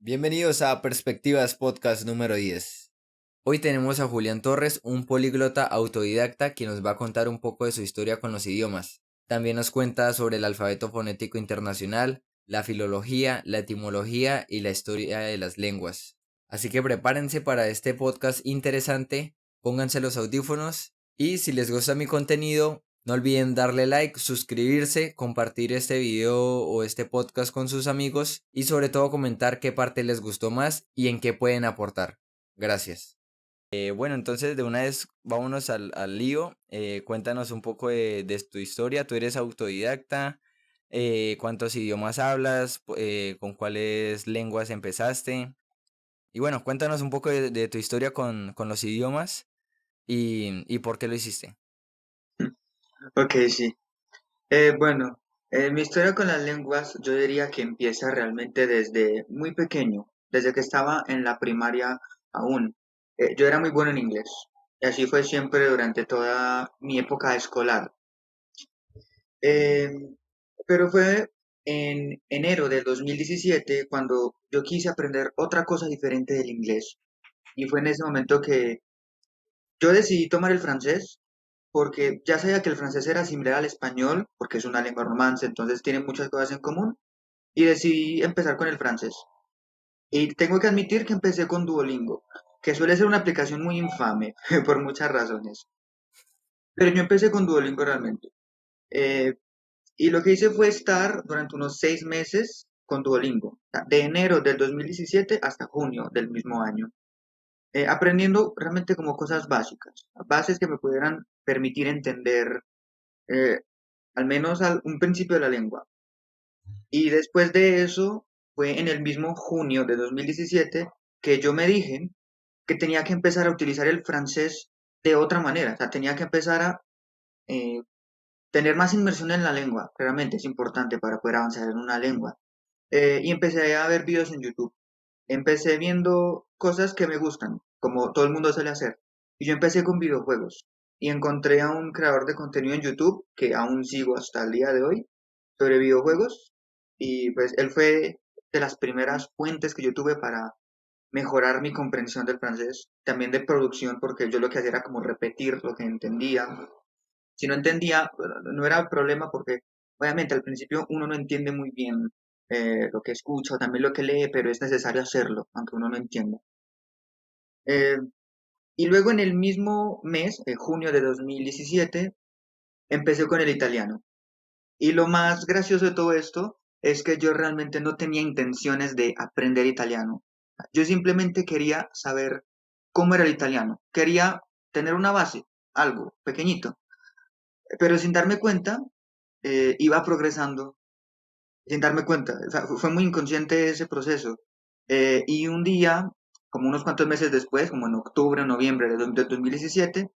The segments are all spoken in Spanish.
Bienvenidos a Perspectivas Podcast número 10. Hoy tenemos a Julián Torres, un políglota autodidacta que nos va a contar un poco de su historia con los idiomas. También nos cuenta sobre el alfabeto fonético internacional, la filología, la etimología y la historia de las lenguas. Así que prepárense para este podcast interesante, pónganse los audífonos y si les gusta mi contenido, no olviden darle like, suscribirse, compartir este video o este podcast con sus amigos y sobre todo comentar qué parte les gustó más y en qué pueden aportar. Gracias. Bueno, entonces de una vez vámonos al lío. Cuéntanos un poco de tu historia. Tú eres autodidacta. ¿Cuántos idiomas hablas? ¿Con cuáles lenguas empezaste? Y bueno, cuéntanos un poco de tu historia con los idiomas y por qué lo hiciste. Ok, sí. Bueno, mi historia con las lenguas yo diría que empieza realmente desde muy pequeño, desde que estaba en la primaria aún. Yo era muy bueno en inglés y así fue siempre durante toda mi época escolar. Eh, pero fue en enero del 2017 cuando yo quise aprender otra cosa diferente del inglés y fue en ese momento que yo decidí tomar el francés porque ya sabía que el francés era similar al español, porque es una lengua romance, entonces tiene muchas cosas en común, y decidí empezar con el francés. Y tengo que admitir que empecé con Duolingo, que suele ser una aplicación muy infame por muchas razones. Pero yo empecé con Duolingo realmente. Eh, y lo que hice fue estar durante unos 6 meses con Duolingo, o sea, de enero del 2017 hasta junio del mismo año, aprendiendo realmente como cosas básicas, bases que me pudieran permitir entender eh, al menos un principio de la lengua. Y después de eso, fue en el mismo junio de 2017 que yo me dije que tenía que empezar a utilizar el francés de otra manera. O sea, tenía que empezar a eh, tener más inmersión en la lengua. Claramente es importante para poder avanzar en una lengua. Y empecé a ver videos en YouTube. Empecé viendo cosas que me gustan, como todo el mundo suele hacer. Y yo empecé con videojuegos. Y encontré a un creador de contenido en YouTube, que aún sigo hasta el día de hoy, sobre videojuegos. Y pues él fue de las primeras fuentes que yo tuve para mejorar mi comprensión del francés, también de producción, porque yo lo que hacía era como repetir lo que entendía. Si no entendía, bueno, no era problema porque obviamente al principio uno no entiende muy bien lo que escucha o también lo que lee, pero es necesario hacerlo, aunque uno no entienda. Eh, y luego en el mismo mes, en junio de 2017, empecé con el italiano. Y lo más gracioso de todo esto es que yo realmente no tenía intenciones de aprender italiano. Yo simplemente quería saber cómo era el italiano. Quería tener una base, algo pequeñito. Pero sin darme cuenta, iba progresando, sin darme cuenta. O sea, fue muy inconsciente ese proceso. Y un día, como unos cuantos meses después, como en octubre o noviembre de 2017,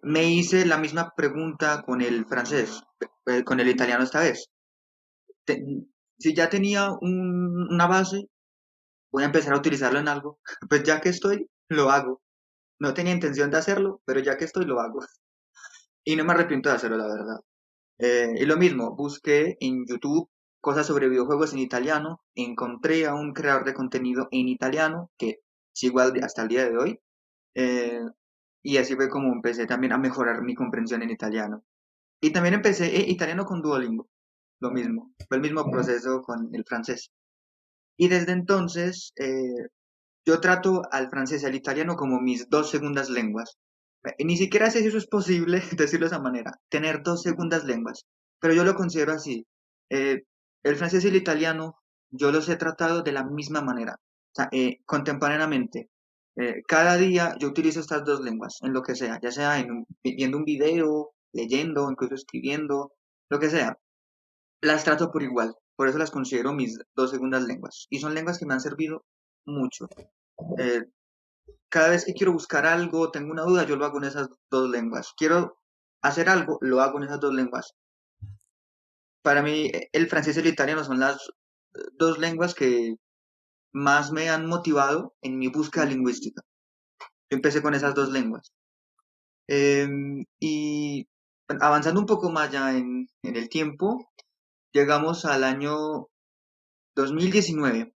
me hice la misma pregunta con el francés, con el italiano esta vez. te- si ya tenía una base, voy a empezar a utilizarlo en algo. Pues ya que estoy, lo hago. No tenía intención de hacerlo, pero ya que estoy, lo hago. Y no me arrepiento de hacerlo, la verdad. Y lo mismo, busqué en YouTube cosas sobre videojuegos en italiano, encontré a un creador de contenido en italiano, que sigo hasta el día de hoy, eh, y así fue como empecé también a mejorar mi comprensión en italiano. Y también empecé italiano con Duolingo, lo mismo, fue el mismo proceso con el francés. Y desde entonces yo trato al francés y al italiano como mis dos segundas lenguas. Ni siquiera sé si eso es posible decirlo de esa manera, tener dos segundas lenguas, pero yo lo considero así. Eh, el francés y el italiano yo los he tratado de la misma manera, o sea, contemporáneamente. Cada día yo utilizo estas dos lenguas en lo que sea, ya sea viendo un video, leyendo, incluso escribiendo, lo que sea. Las trato por igual, por eso las considero mis dos segundas lenguas. Y son lenguas que me han servido mucho. Eh, cada vez que quiero buscar algo, tengo una duda, yo lo hago en esas dos lenguas. Quiero hacer algo, lo hago en esas dos lenguas. Para mí, el francés y el italiano son las dos lenguas que más me han motivado en mi búsqueda lingüística. Yo empecé con esas dos lenguas. Y avanzando un poco más ya en el tiempo, llegamos al año 2019.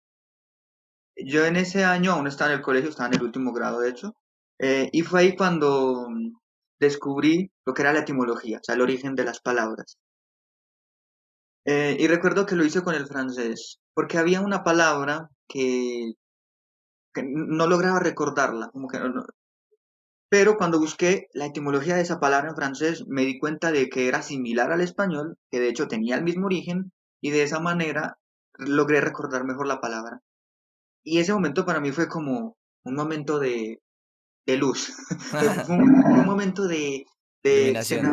Yo en ese año aún estaba en el colegio, estaba en el último grado de hecho, y fue ahí cuando descubrí lo que era la etimología, o sea, el origen de las palabras. Y recuerdo que lo hice con el francés, porque había una palabra que no lograba recordarla, como que pero cuando busqué la etimología de esa palabra en francés, me di cuenta de que era similar al español, que de hecho tenía el mismo origen, y de esa manera logré recordar mejor la palabra. Y ese momento para mí fue como un momento de luz, fue un momento Iluminación.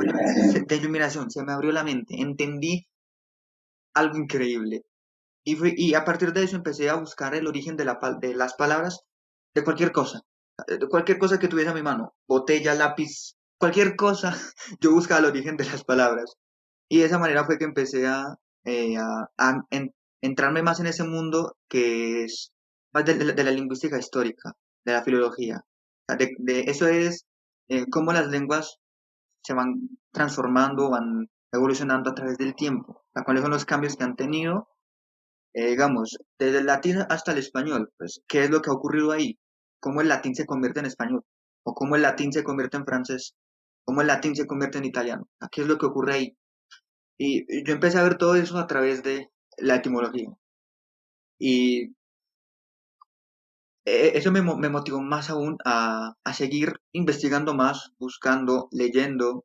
de iluminación, se me abrió la mente, entendí algo increíble. Y a partir de eso empecé a buscar el origen de las palabras de cualquier cosa que tuviese a mi mano, botella, lápiz, cualquier cosa, yo buscaba el origen de las palabras. Y de esa manera fue que empecé a entrarme más en ese mundo que es más de la lingüística histórica, de la filología. O sea, eso es cómo las lenguas se van transformando, van evolucionando a través del tiempo. O sea, cuáles son los cambios que han tenido digamos, desde el latín hasta el español, pues, ¿qué es lo que ha ocurrido ahí? ¿Cómo el latín se convierte en español? ¿O cómo el latín se convierte en francés? ¿Cómo el latín se convierte en italiano? ¿Qué es lo que ocurre ahí? Y yo empecé a ver todo eso a través de la etimología. Y eso me motivó más aún a seguir investigando más, buscando, leyendo,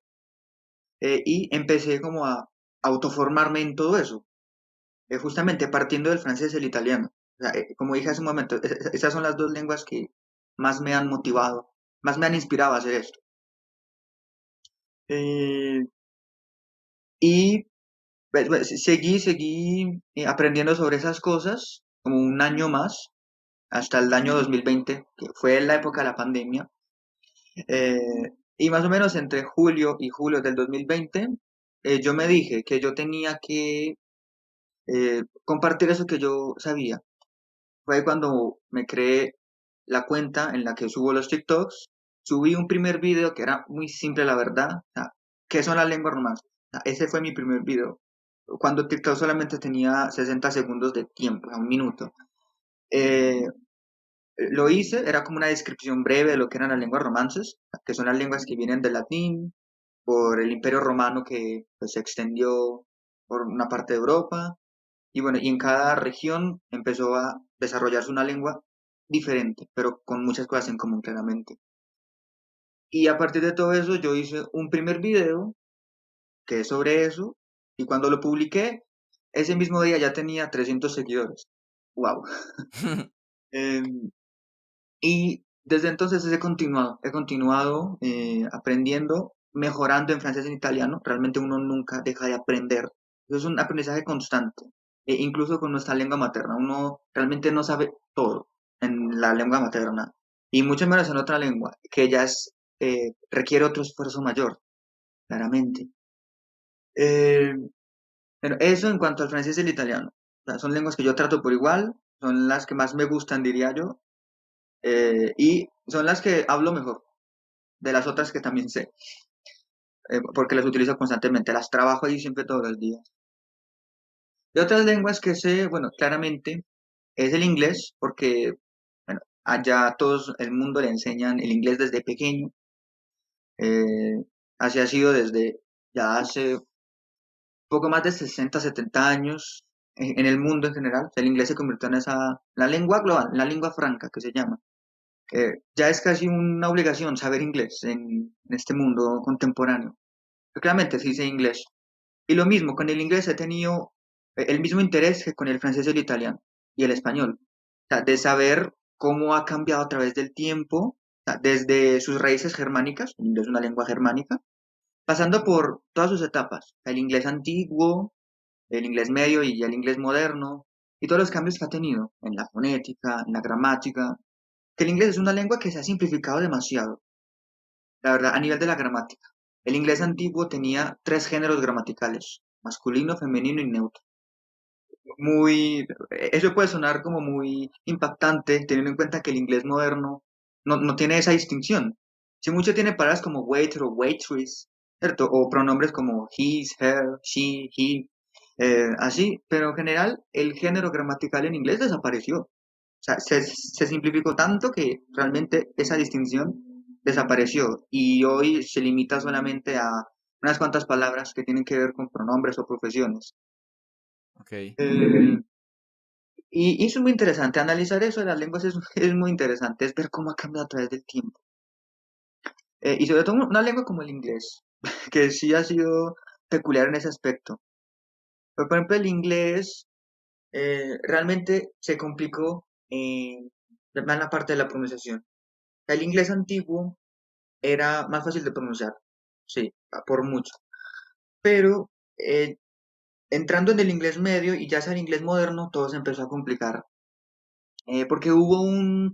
y empecé como a autoformarme en todo eso. Justamente partiendo del francés y el italiano. O sea, como dije hace un momento, esas son las dos lenguas que más me han motivado, más me han inspirado a hacer esto. Eh, y pues, seguí aprendiendo sobre esas cosas como un año más, hasta el año 2020, que fue la época de la pandemia. Eh, y más o menos entre julio y julio del 2020, yo me dije que yo tenía que compartir eso que yo sabía. Fue cuando me creé la cuenta en la que subo los TikToks. Subí un primer video que era muy simple, la verdad. O sea, ¿qué son las lenguas romances? O sea, ese fue mi primer video. Cuando TikTok solamente tenía 60 segundos de tiempo, o sea, un minuto. Eh, lo hice, era como una descripción breve de lo que eran las lenguas romances, que son las lenguas que vienen del latín, por el Imperio Romano que pues, se extendió por una parte de Europa y bueno, y en cada región empezó a desarrollarse una lengua diferente, pero con muchas cosas en común claramente. Y a partir de todo eso yo hice un primer video que es sobre eso, y cuando lo publiqué, ese mismo día ya tenía 300 seguidores. ¡Wow! Y desde entonces he continuado aprendiendo, mejorando en francés y en italiano. Realmente uno nunca deja de aprender. Eso es un aprendizaje constante, incluso con nuestra lengua materna. Uno realmente no sabe todo en la lengua materna y mucho menos en otra lengua, que ya requiere otro esfuerzo mayor, claramente. Eh, bueno, eso en cuanto al francés y el italiano. O sea, son lenguas que yo trato por igual, son las que más me gustan, diría yo, y son las que hablo mejor de las otras que también sé, porque las utilizo constantemente, las trabajo ahí siempre todos los días. De otras lenguas que sé, bueno, claramente es el inglés, porque bueno, allá todos el mundo le enseñan el inglés desde pequeño, eh, así ha sido desde ya hace poco más de 60 70 años en el mundo en general. El inglés se convirtió en la lengua global, la lengua franca que se llama. Ya es casi una obligación saber inglés en este mundo contemporáneo. Claramente sí sé inglés. Y lo mismo, con el inglés he tenido el mismo interés que con el francés y el italiano y el español. O sea, de saber cómo ha cambiado a través del tiempo, o sea, desde sus raíces germánicas, el inglés es una lengua germánica, pasando por todas sus etapas, el inglés antiguo, el inglés medio y el inglés moderno, y todos los cambios que ha tenido en la fonética, en la gramática, que el inglés es una lengua que se ha simplificado demasiado, la verdad, a nivel de la gramática. El inglés antiguo tenía tres géneros gramaticales, masculino, femenino y neutro. Eso puede sonar como muy impactante, teniendo en cuenta que el inglés moderno no tiene esa distinción. Si mucho tiene palabras como waiter o waitress, ¿cierto? O pronombres como his, her, she, he, así, pero en general el género gramatical en inglés desapareció. O sea, se simplificó tanto que realmente esa distinción desapareció y hoy se limita solamente a unas cuantas palabras que tienen que ver con pronombres o profesiones. Ok. Eh, y eso es muy interesante, analizar eso de las lenguas es muy interesante, es ver cómo ha cambiado a través del tiempo. Y sobre todo una lengua como el inglés, que sí ha sido peculiar en ese aspecto. Pero, por ejemplo, el inglés realmente se complicó en la parte de la pronunciación. El inglés antiguo era más fácil de pronunciar, sí, por mucho. Pero entrando en el inglés medio y ya sea el inglés moderno, todo se empezó a complicar. Porque hubo un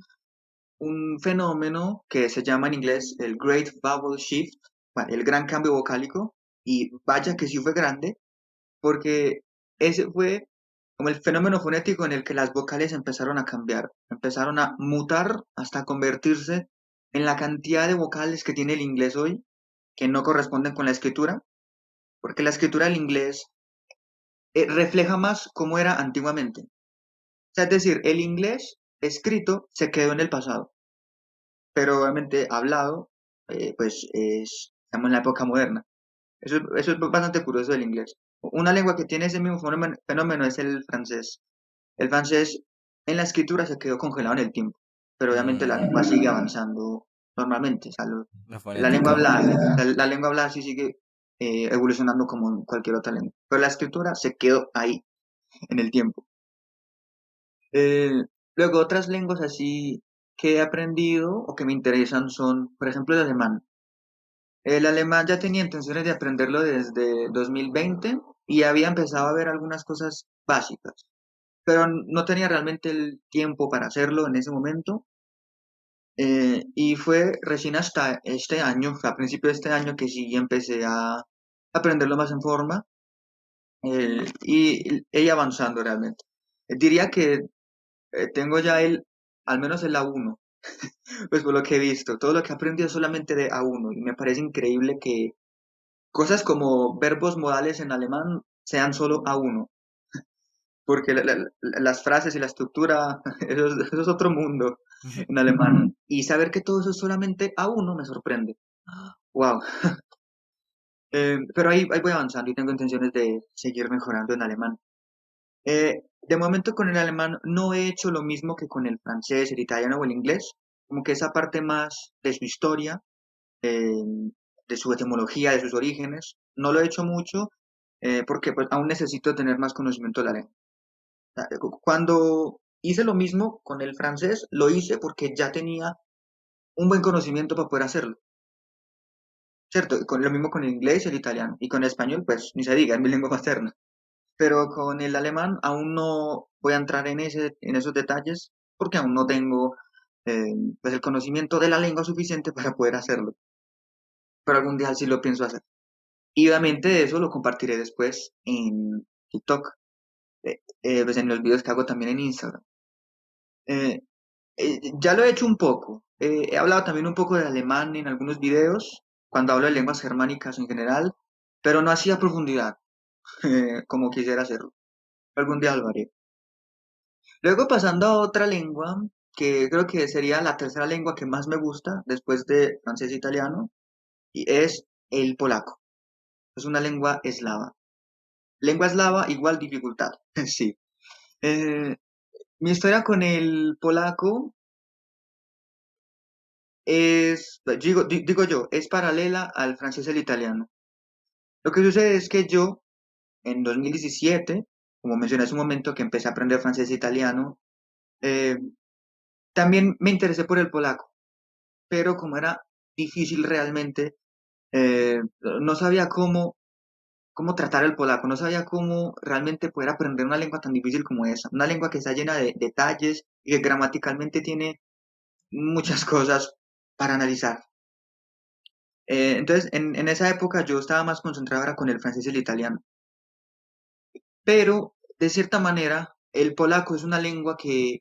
fenómeno que se llama en inglés el Great Vowel Shift, bueno, el gran cambio vocálico, y vaya que sí fue grande, porque ese fue como el fenómeno fonético en el que las vocales empezaron a cambiar, empezaron a mutar hasta convertirse en la cantidad de vocales que tiene el inglés hoy, que no corresponden con la escritura, porque la escritura del inglés refleja más cómo era antiguamente. O sea, es decir, el inglés escrito se quedó en el pasado, pero obviamente hablado, pues estamos en la época moderna. Eso es bastante curioso del inglés. Una lengua que tiene ese mismo fenómeno es el francés. El francés en la escritura se quedó congelado en el tiempo, pero obviamente la lengua sigue avanzando normalmente. O sea, La la lengua fonética. hablada, la lengua hablada sí sigue evolucionando como en cualquier otra lengua, pero la escritura se quedó ahí en el tiempo. Eh, Luego, otras lenguas así que he aprendido o que me interesan son, por ejemplo, el alemán. El alemán ya tenía intenciones de aprenderlo desde 2020 y había empezado a ver algunas cosas básicas, pero no tenía realmente el tiempo para hacerlo en ese momento. Y fue recién hasta este año, a principio de este año, que sí empecé a aprenderlo más en forma y avanzando realmente. Diría que tengo ya al menos el A1, pues por lo que he visto, todo lo que he aprendido es solamente de A1 y me parece increíble que cosas como verbos modales en alemán sean solo A1, porque las frases y la estructura, eso es otro mundo en alemán. Y saber que todo eso es solamente A1 me sorprende. Wow. Pero ahí voy avanzando y tengo intenciones de seguir mejorando en alemán. De momento con el alemán no he hecho lo mismo que con el francés, el italiano o el inglés, como que esa parte más de su historia, eh, de su etimología, de sus orígenes, no lo he hecho mucho porque pues, aún necesito tener más conocimiento de la lengua. Sea, cuando hice lo mismo con el francés, lo hice porque ya tenía un buen conocimiento para poder hacerlo, ¿cierto? Y con lo mismo con el inglés y el italiano. Y con el español, pues ni se diga, es mi lengua materna. Pero con el alemán aún no voy a entrar en esos detalles porque aún no tengo eh, pues el conocimiento de la lengua suficiente para poder hacerlo. Pero algún día sí lo pienso hacer. Y obviamente eso lo compartiré después en TikTok, pues en los videos que hago también en Instagram. Eh, ya lo he hecho un poco. He hablado también un poco de alemán en algunos videos, cuando hablo de lenguas germánicas en general, pero no así a profundidad, como quisiera hacerlo. Algún día lo haré. Luego pasando a otra lengua, que creo que sería la tercera lengua que más me gusta, después de francés e italiano, y es el polaco. Es una lengua eslava. Lengua eslava igual dificultad, sí. Eh, Mi historia con el polaco digo yo, es paralela al francés y al italiano. Lo que sucede es que yo, en 2017, como mencioné hace un momento que empecé a aprender francés e italiano, eh, también me interesé por el polaco, pero como era difícil realmente, no sabía cómo tratar el polaco, no sabía cómo realmente poder aprender una lengua tan difícil como esa, una lengua que está llena de detalles y que gramaticalmente tiene muchas cosas para analizar. Entonces, en esa época yo estaba más concentrado ahora con el francés y el italiano. Pero, de cierta manera, el polaco es una lengua que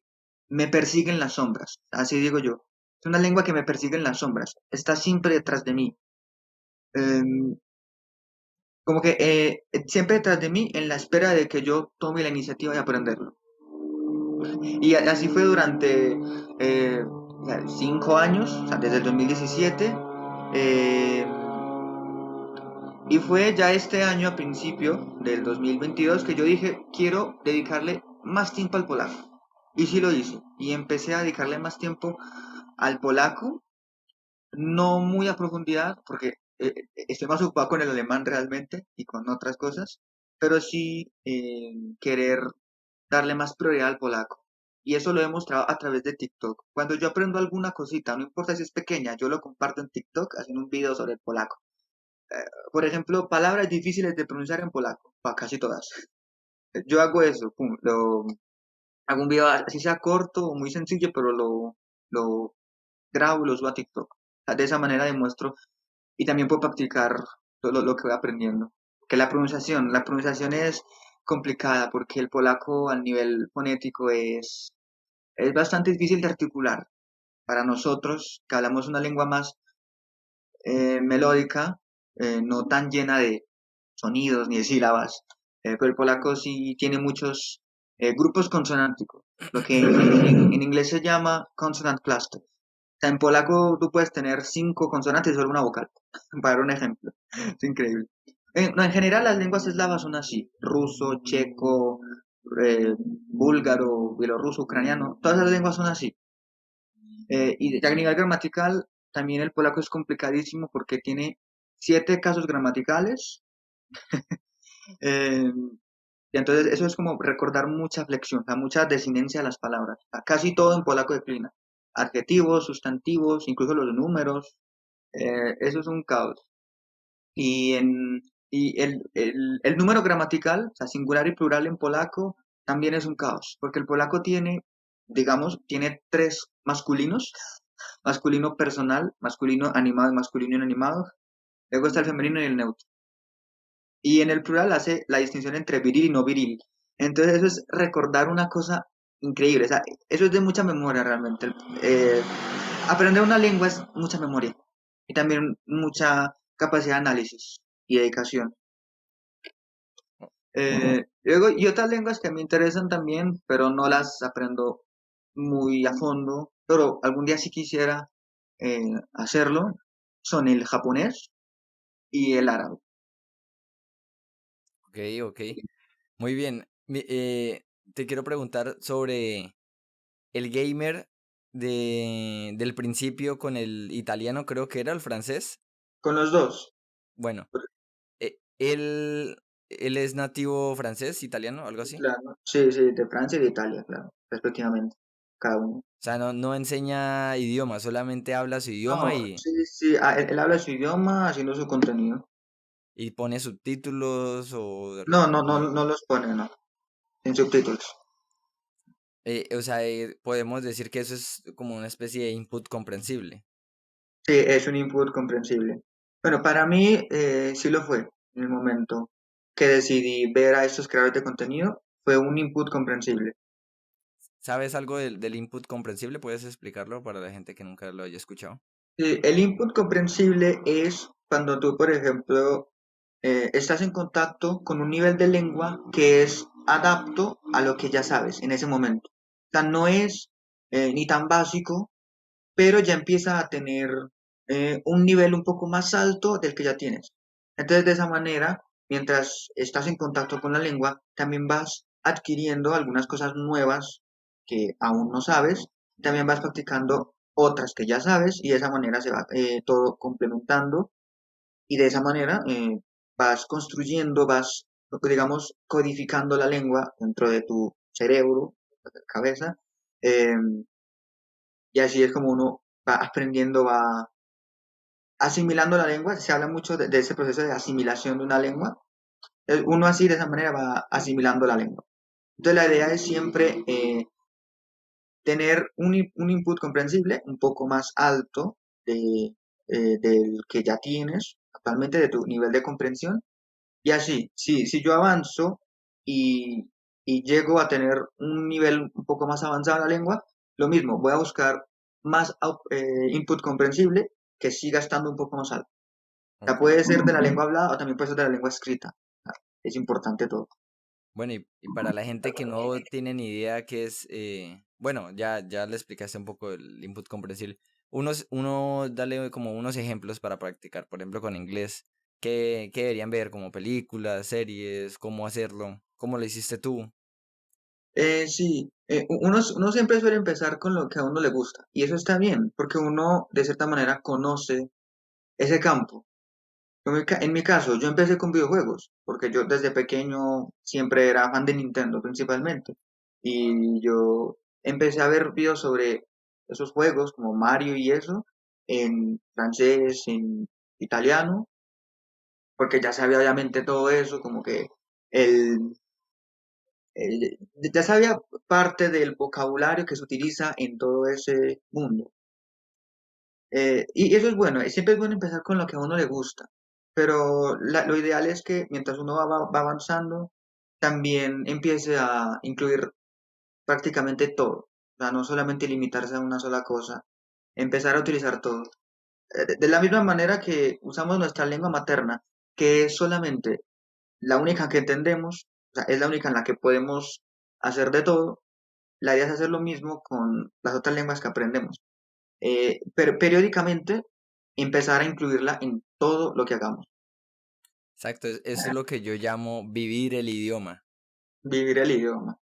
me persigue en las sombras, así digo yo. Es una lengua que me persigue en las sombras, está siempre detrás de mí. Em, Como que siempre detrás de mí en la espera de que yo tome la iniciativa de aprenderlo. Y así fue durante 5 años, o sea, desde el 2017. eh, y fue ya este año, a principio del 2022, que yo dije, quiero dedicarle más tiempo al polaco. Y sí lo hice. Y empecé a dedicarle más tiempo al polaco, no muy a profundidad, porque estoy más ocupado con el alemán realmente y con otras cosas, pero sí querer darle más prioridad al polaco. Y eso lo he mostrado a través de TikTok. Cuando yo aprendo alguna cosita, no importa si es pequeña, yo lo comparto en TikTok haciendo un video sobre el polaco. Por ejemplo, palabras difíciles de pronunciar en polaco, para casi todas. Yo hago eso, pum, hago un video así sea corto o muy sencillo, pero lo grabo y lo subo a TikTok. De esa manera demuestro y también puedo practicar lo que voy aprendiendo. Que la pronunciación es complicada porque el polaco al nivel fonético es bastante difícil de articular. Para nosotros, que hablamos una lengua más melódica, no tan llena de sonidos ni de sílabas, pero el polaco sí tiene muchos grupos consonánticos, lo que en inglés se llama consonant cluster. O sea, en polaco tú puedes tener 5 consonantes y solo una vocal, para dar un ejemplo. Es increíble. No, en general las lenguas eslavas son así, ruso, checo, búlgaro, bielorruso, ucraniano, todas las lenguas son así. Y a nivel gramatical, también el polaco es complicadísimo porque tiene 7 casos gramaticales. eh, y entonces eso es como recordar mucha flexión, o sea, mucha desinencia de las palabras. Casi todo en polaco declina. Adjetivos, sustantivos, incluso los números. Eso es un caos. Y, el número gramatical, o sea, singular y plural en polaco, también es un caos, porque el polaco tiene, digamos, tiene 3 masculinos: masculino personal, masculino animado y masculino inanimado. Luego está el femenino y el neutro. Y en el plural hace la distinción entre viril y no viril. Entonces eso es recordar una cosa increíble. O sea, eso es de mucha memoria realmente. Aprender una lengua es mucha memoria y también mucha capacidad de análisis y dedicación. Luego, y otras lenguas que me interesan también, pero no las aprendo muy a fondo, pero algún día sí quisiera hacerlo, son el japonés y el árabe. Ok, ok. Muy bien. Te quiero preguntar sobre el gamer del principio con el italiano, creo que era el francés. Con los dos. Bueno, él es nativo francés, italiano, algo así. Claro, sí, sí, de Francia y de Italia, claro, respectivamente, cada uno. O sea, no enseña idioma, solamente habla su idioma No, y, sí, sí, él habla su idioma haciendo su contenido. y pone subtítulos o, No, no, no, y, no los pone, no, en subtítulos. o sea, podemos decir que eso es como una especie de input comprensible. Sí, es un input comprensible. Bueno, para mí sí lo fue en el momento que decidí ver a estos creadores de contenido, fue un input comprensible. ¿Sabes algo del input comprensible? ¿Puedes explicarlo para la gente que nunca lo haya escuchado? Sí, el input comprensible es cuando tú, por ejemplo, estás en contacto con un nivel de lengua que es adapto a lo que ya sabes en ese momento. O sea, no es ni tan básico, pero ya empieza a tener un nivel un poco más alto del que ya tienes. Entonces, de esa manera, mientras estás en contacto con la lengua, también vas adquiriendo algunas cosas nuevas que aún no sabes, también vas practicando otras que ya sabes y de esa manera se va todo complementando y de esa manera vas construyendo, vas, digamos, codificando la lengua dentro de tu cerebro, cabeza, eh, y así es como uno va aprendiendo, va asimilando la lengua. Se habla mucho de ese proceso de asimilación de una lengua. Uno así, de esa manera, va asimilando la lengua. Entonces, la idea es siempre tener un input comprensible un poco más alto del que ya tienes actualmente, de tu nivel de comprensión. Y así, si yo avanzo y, y llego a tener un nivel un poco más avanzado en la lengua, lo mismo, voy a buscar más input comprensible que siga estando un poco más alto. O sea, Ok. puede ser de la lengua hablada o también puede ser de la lengua escrita. Es importante todo. Bueno, y para la gente que no tiene ni idea qué es, bueno, ya le explicaste un poco el input comprensible. Dale como unos ejemplos para practicar, por ejemplo, con inglés. ¿Qué deberían ver? Como películas, series, cómo hacerlo, cómo lo hiciste tú. Sí, uno siempre suele empezar con lo que a uno le gusta y eso está bien, porque uno de cierta manera conoce ese campo. En mi caso, yo empecé con videojuegos, porque yo desde pequeño siempre era fan de Nintendo principalmente. Y yo empecé a ver videos sobre esos juegos como Mario y eso, en francés, en italiano, porque ya sabía obviamente todo eso, como que el, ya sabía parte del vocabulario que se utiliza en todo ese mundo. Y eso es bueno, siempre es bueno empezar con lo que a uno le gusta, pero lo ideal es que mientras uno va avanzando, también empiece a incluir prácticamente todo, o sea, no solamente limitarse a una sola cosa, empezar a utilizar todo. De la misma manera que usamos nuestra lengua materna, que es solamente la única que entendemos, o sea, es la única en la que podemos hacer de todo, la idea es hacer lo mismo con las otras lenguas que aprendemos. Pero periódicamente empezar a incluirla en todo lo que hagamos. Exacto, eso es lo que yo llamo vivir el idioma. Vivir el idioma.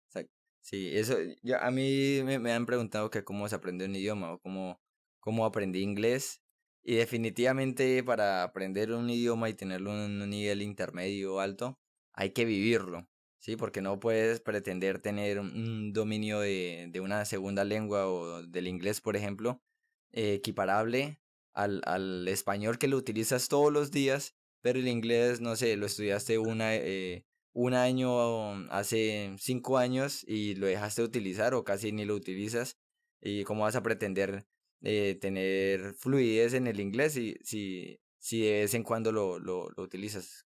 Exacto. Sí, eso, a mí me han preguntado que cómo se aprende un idioma o cómo aprendí inglés. Y definitivamente para aprender un idioma y tenerlo en un nivel intermedio o alto, hay que vivirlo, ¿sí? Porque no puedes pretender tener un dominio de una segunda lengua o del inglés, por ejemplo, equiparable al español que lo utilizas todos los días, pero el inglés, no sé, lo estudiaste un año, hace 5 años y lo dejaste de utilizar o casi ni lo utilizas. ¿Y cómo vas a pretender tener fluidez en el inglés si de vez en cuando lo utilizas?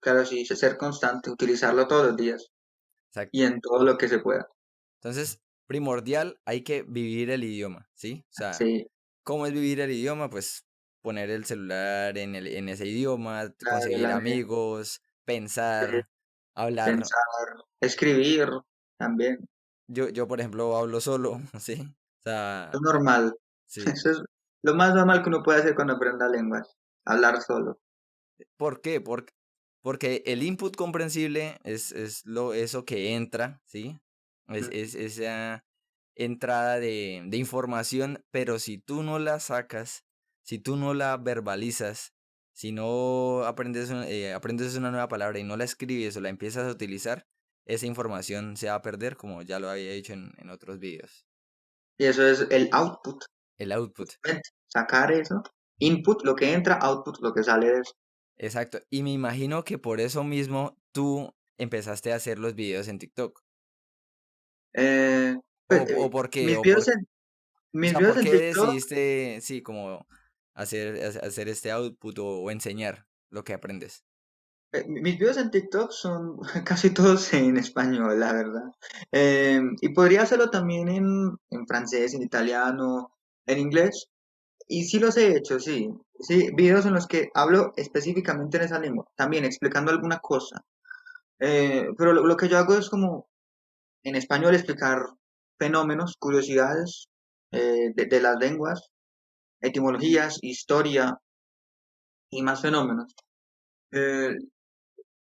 Claro, sí, ser constante, utilizarlo todos los días y Exacto. en todo lo que se pueda. Entonces, primordial, hay que vivir el idioma, ¿sí? O sea, Sí, ¿cómo es vivir el idioma? Pues poner el celular en ese idioma, claro, conseguir amigos, sí, pensar, hablar. pensar, escribir también. Yo, por ejemplo, hablo solo, ¿sí? O sea, Es normal. sí. Eso es lo más normal que uno puede hacer cuando aprenda lenguas. Hablar solo. ¿Por qué? Porque el input comprensible es eso que entra, ¿sí? Es esa entrada de información, pero si tú no la sacas, si tú no la verbalizas, si no aprendes una nueva palabra y no la escribes o la empiezas a utilizar, esa información se va a perder, como ya lo había dicho en otros videos. Y eso es el output. El output. Justamente, sacar eso. Input, lo que entra, output, lo que sale de eso. Exacto. Y me imagino que por eso mismo tú empezaste a hacer los videos en TikTok. Eh, O, pues, o por qué, mis videos en, o mis sea, videos ¿por en qué TikTok. decidiste, sí, como hacer este output o enseñar lo que aprendes? Mis videos en TikTok son casi todos en español, la verdad. Y podría hacerlo también en francés, en italiano, en inglés. Y sí los he hecho, sí. Sí, videos en los que hablo específicamente en esa lengua, también explicando alguna cosa. Pero lo que yo hago es como en español explicar fenómenos, curiosidades de las lenguas, etimologías, historia y más fenómenos. Eh,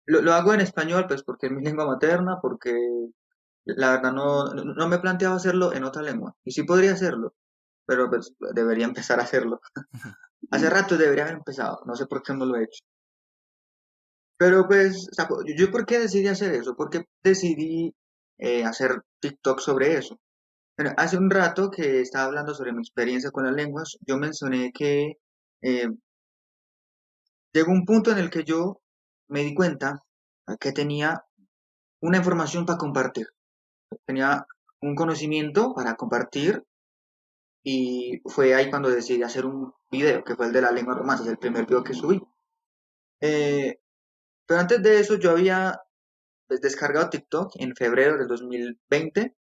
lo hago en español, pues porque es mi lengua materna, porque la verdad no me he planteado hacerlo en otra lengua. Y sí podría hacerlo, pero pues debería empezar a hacerlo. Hace rato debería haber empezado, no sé por qué no lo he hecho. Pero pues, o sea, yo por qué decidí hacer eso, por qué decidí hacer TikTok sobre eso. Bueno, hace un rato que estaba hablando sobre mi experiencia con las lenguas, yo mencioné que eh, llegó un punto en el que yo me di cuenta que tenía una información para compartir, tenía un conocimiento para compartir y fue ahí cuando decidí hacer un video, que fue el de la lengua romance, el primer video que subí. Eh, pero antes de eso yo había pues, descargado TikTok en febrero del 2020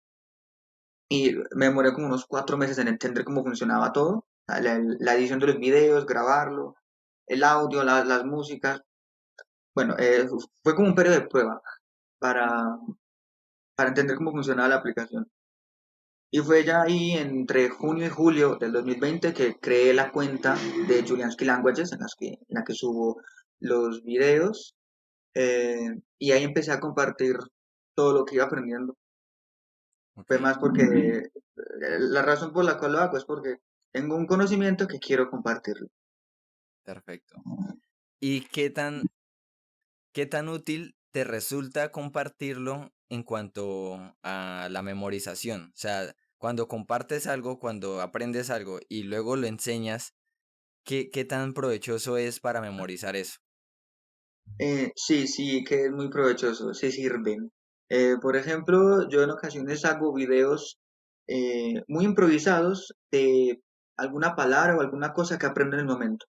y me demoré como unos 4 meses en entender cómo funcionaba todo, la edición de los videos, grabarlo, el audio, las músicas. Bueno, fue como un periodo de prueba para, para entender cómo funcionaba la aplicación. Y fue ya ahí entre junio y julio del 2020 que creé la cuenta de Juliansky Languages en la que subo los videos, y ahí empecé a compartir todo lo que iba aprendiendo. Ok, Fue más porque la razón por la cual lo hago es porque tengo un conocimiento que quiero compartirlo. perfecto. ¿Y qué tan útil te resulta compartirlo en cuanto a la memorización? O sea, cuando compartes algo, cuando aprendes algo y luego lo enseñas, qué tan provechoso es para memorizar eso? Sí, sí, que es muy provechoso, sí sirven. Por ejemplo, yo en ocasiones hago videos muy improvisados de alguna palabra o alguna cosa que aprendo en el momento.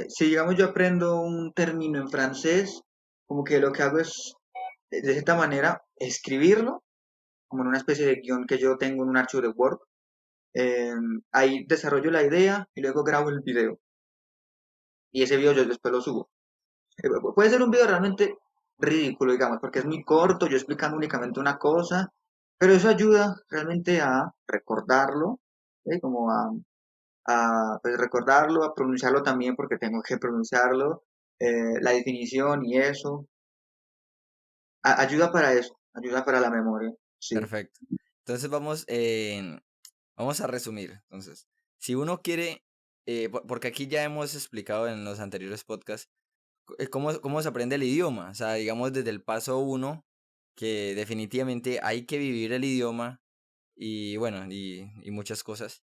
Si digamos yo aprendo un término en francés, como que lo que hago es, de cierta manera, escribirlo, como en una especie de guión que yo tengo en un archivo de Word. Eh, Ahí desarrollo la idea y luego grabo el video. Y ese video yo después lo subo. Puede ser un video realmente ridículo, digamos, porque es muy corto, yo explicando únicamente una cosa, pero eso ayuda realmente a recordarlo, ¿sí? Como pues, recordarlo, a pronunciarlo también, porque tengo que pronunciarlo, la definición y eso. Ayuda para eso, ayuda para la memoria, sí. Perfecto. Entonces vamos a resumir. Entonces, si uno quiere, porque aquí ya hemos explicado en los anteriores podcasts, cómo se aprende el idioma. O sea, digamos desde el paso uno, que definitivamente hay que vivir el idioma y bueno, y muchas cosas.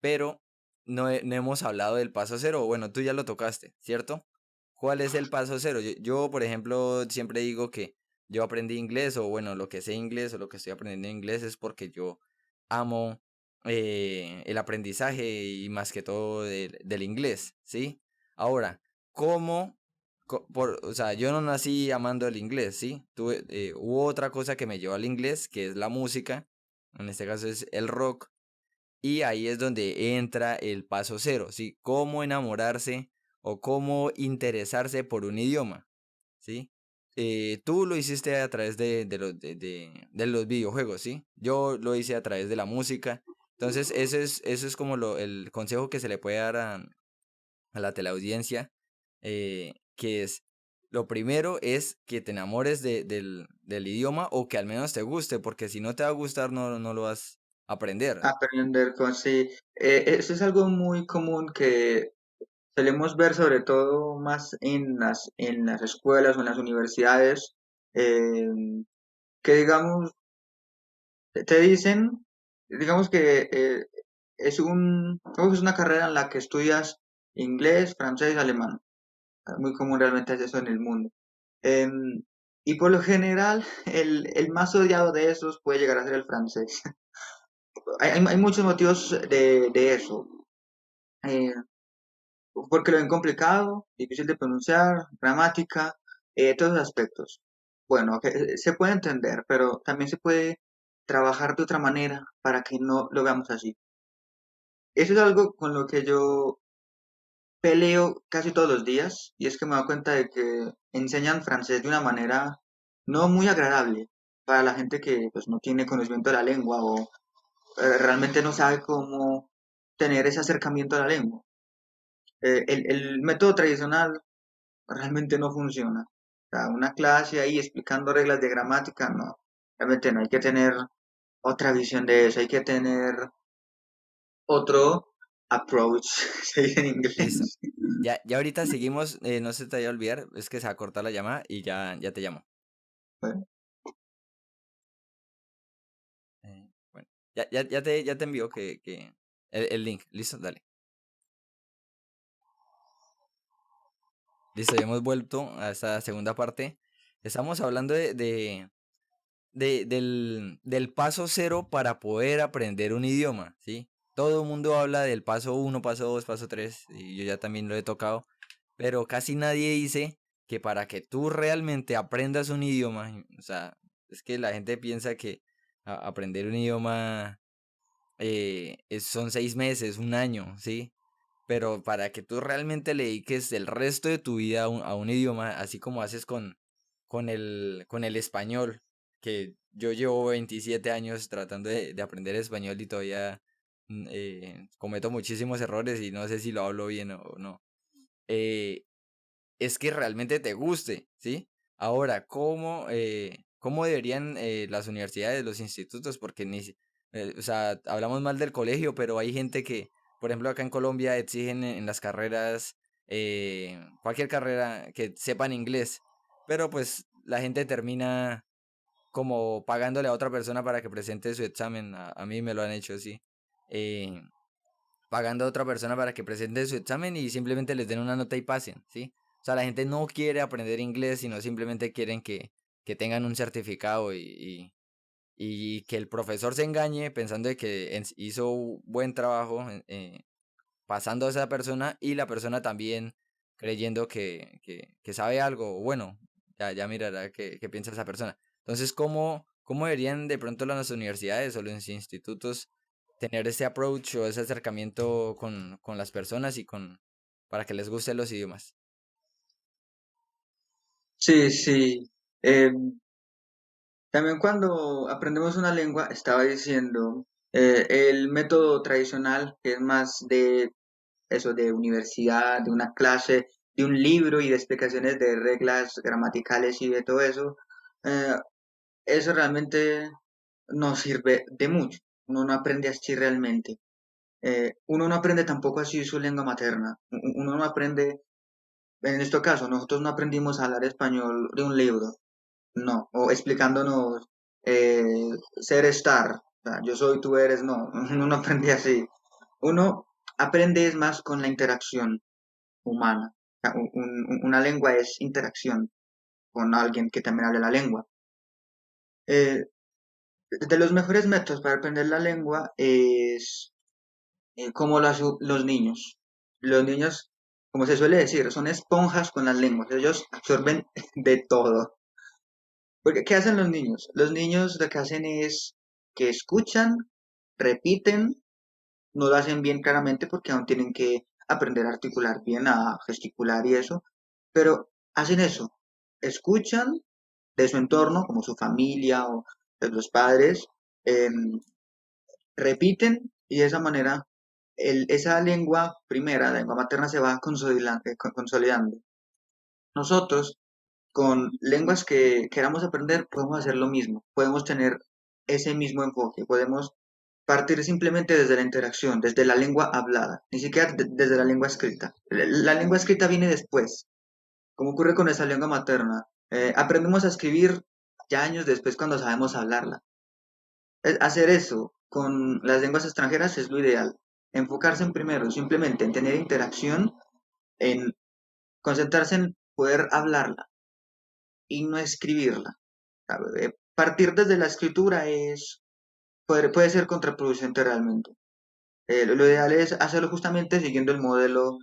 Pero no hemos hablado del paso cero. Bueno, tú ya lo tocaste, ¿cierto? ¿Cuál es el paso cero? Yo, por ejemplo, siempre digo que yo aprendí inglés o bueno, lo que sé inglés o lo que estoy aprendiendo inglés es porque yo amo el aprendizaje y más que todo del inglés, ¿sí? Ahora, ¿cómo? O sea, yo no nací amando el inglés, ¿sí? Hubo otra cosa que me llevó al inglés, que es la música, en este caso es el rock, y ahí es donde entra el paso cero, ¿sí? Cómo enamorarse o cómo interesarse por un idioma, ¿sí? Tú lo hiciste a través de los videojuegos, ¿sí? Yo lo hice a través de la música. Entonces, eso es como el consejo que se le puede dar a la teleaudiencia, que es, lo primero es que te enamores del idioma o que al menos te guste, porque si no te va a gustar, no lo vas a aprender. Aprender cosas, sí. Eso es algo muy común que solemos ver sobre todo más en las escuelas o en las universidades, eh, que digamos, te dicen, digamos que es una carrera en la que estudias inglés, francés, alemán. Muy común realmente es eso en el mundo. Em, y por lo general, el más odiado de esos puede llegar a ser el francés. Hay muchos motivos de eso. Eh, Porque lo ven complicado, difícil de pronunciar, gramática, todos los aspectos. Bueno, que se puede entender, pero también se puede trabajar de otra manera para que no lo veamos así. Eso es algo con lo que yo peleo casi todos los días, y es que me doy cuenta de que enseñan francés de una manera no muy agradable para la gente que pues, no tiene conocimiento de la lengua o realmente no sabe cómo tener ese acercamiento a la lengua. El método tradicional realmente no funciona. O sea, una clase ahí explicando reglas de gramática, no. Realmente no, hay que tener otra visión de eso, hay que tener otro approach, se dice en Listo. inglés. Ya ahorita seguimos, no se te vaya a olvidar, es que se va a cortar la llamada y ya te llamo. Bueno, Bueno, ya te envío el link. Listo, dale. Listo, ya hemos vuelto a esta segunda parte. Estamos hablando del paso cero para poder aprender un idioma, ¿sí? Todo el mundo habla del paso uno, paso dos, paso tres, y yo ya también lo he tocado, pero casi nadie dice que para que tú realmente aprendas un idioma, o sea, es que la gente piensa que aprender un idioma son 6 meses, un año, ¿sí? pero para que tú realmente le dediques el resto de tu vida a un idioma, así como haces con el español, que yo llevo 27 años tratando de aprender español y todavía cometo muchísimos errores y no sé si lo hablo bien o no. eh, es que realmente te guste, ¿sí? Ahora, ¿cómo deberían las universidades, los institutos? Porque o sea, hablamos mal del colegio, pero hay gente que, por ejemplo, acá en Colombia exigen en las carreras, cualquier carrera, que sepan inglés, pero pues la gente termina como pagándole a otra persona para que presente su examen. A mí me lo han hecho así. eh, Pagando a otra persona para que presente su examen y simplemente les den una nota y pasen, ¿sí? O sea, la gente no quiere aprender inglés, sino simplemente quieren que tengan un certificado y que el profesor se engañe pensando de que hizo un buen trabajo pasando a esa persona y la persona también creyendo que sabe algo. Bueno, ya mirará qué piensa esa persona. Entonces, ¿cómo deberían de pronto las universidades o los institutos tener ese approach o ese acercamiento con las personas para que les gusten los idiomas? Sí, sí. Eh, También cuando aprendemos una lengua, estaba diciendo, el método tradicional, que es más de eso, de universidad, de una clase, de un libro y de explicaciones de reglas gramaticales y de todo eso, eh, eso realmente no sirve de mucho. Uno no aprende así realmente. Uno no aprende tampoco así su lengua materna. Uno no aprende, en este caso, nosotros no aprendimos a hablar español de un libro, no, o explicándonos ser estar, o sea, yo soy, tú eres, no, uno no aprende así. Uno aprende es más con la interacción humana. O sea, una lengua es interacción con alguien que también habla la lengua. Eh, de los mejores métodos para aprender la lengua es como los niños. Los niños, como se suele decir, son esponjas con las lenguas. Ellos absorben de todo. Porque, ¿qué hacen los niños? Los niños lo que hacen es que escuchan, repiten, no lo hacen bien claramente porque aún tienen que aprender a articular bien, a gesticular y eso, pero hacen eso, escuchan de su entorno, como su familia o de los padres, repiten y de esa manera esa lengua primera, la lengua materna, se va consolidando. Nosotros, con lenguas que queramos aprender, podemos hacer lo mismo, podemos tener ese mismo enfoque, podemos partir simplemente desde la interacción, desde la lengua hablada, ni siquiera desde la lengua escrita. La lengua escrita viene después, como ocurre con esa lengua materna. Aprendemos a escribir ya años después cuando sabemos hablarla. Hacer eso con las lenguas extranjeras es lo ideal. Enfocarse en primero, simplemente en tener interacción, en concentrarse en poder hablarla y no escribirla. Partir desde la escritura puede ser contraproducente realmente. Lo ideal es hacerlo justamente siguiendo el modelo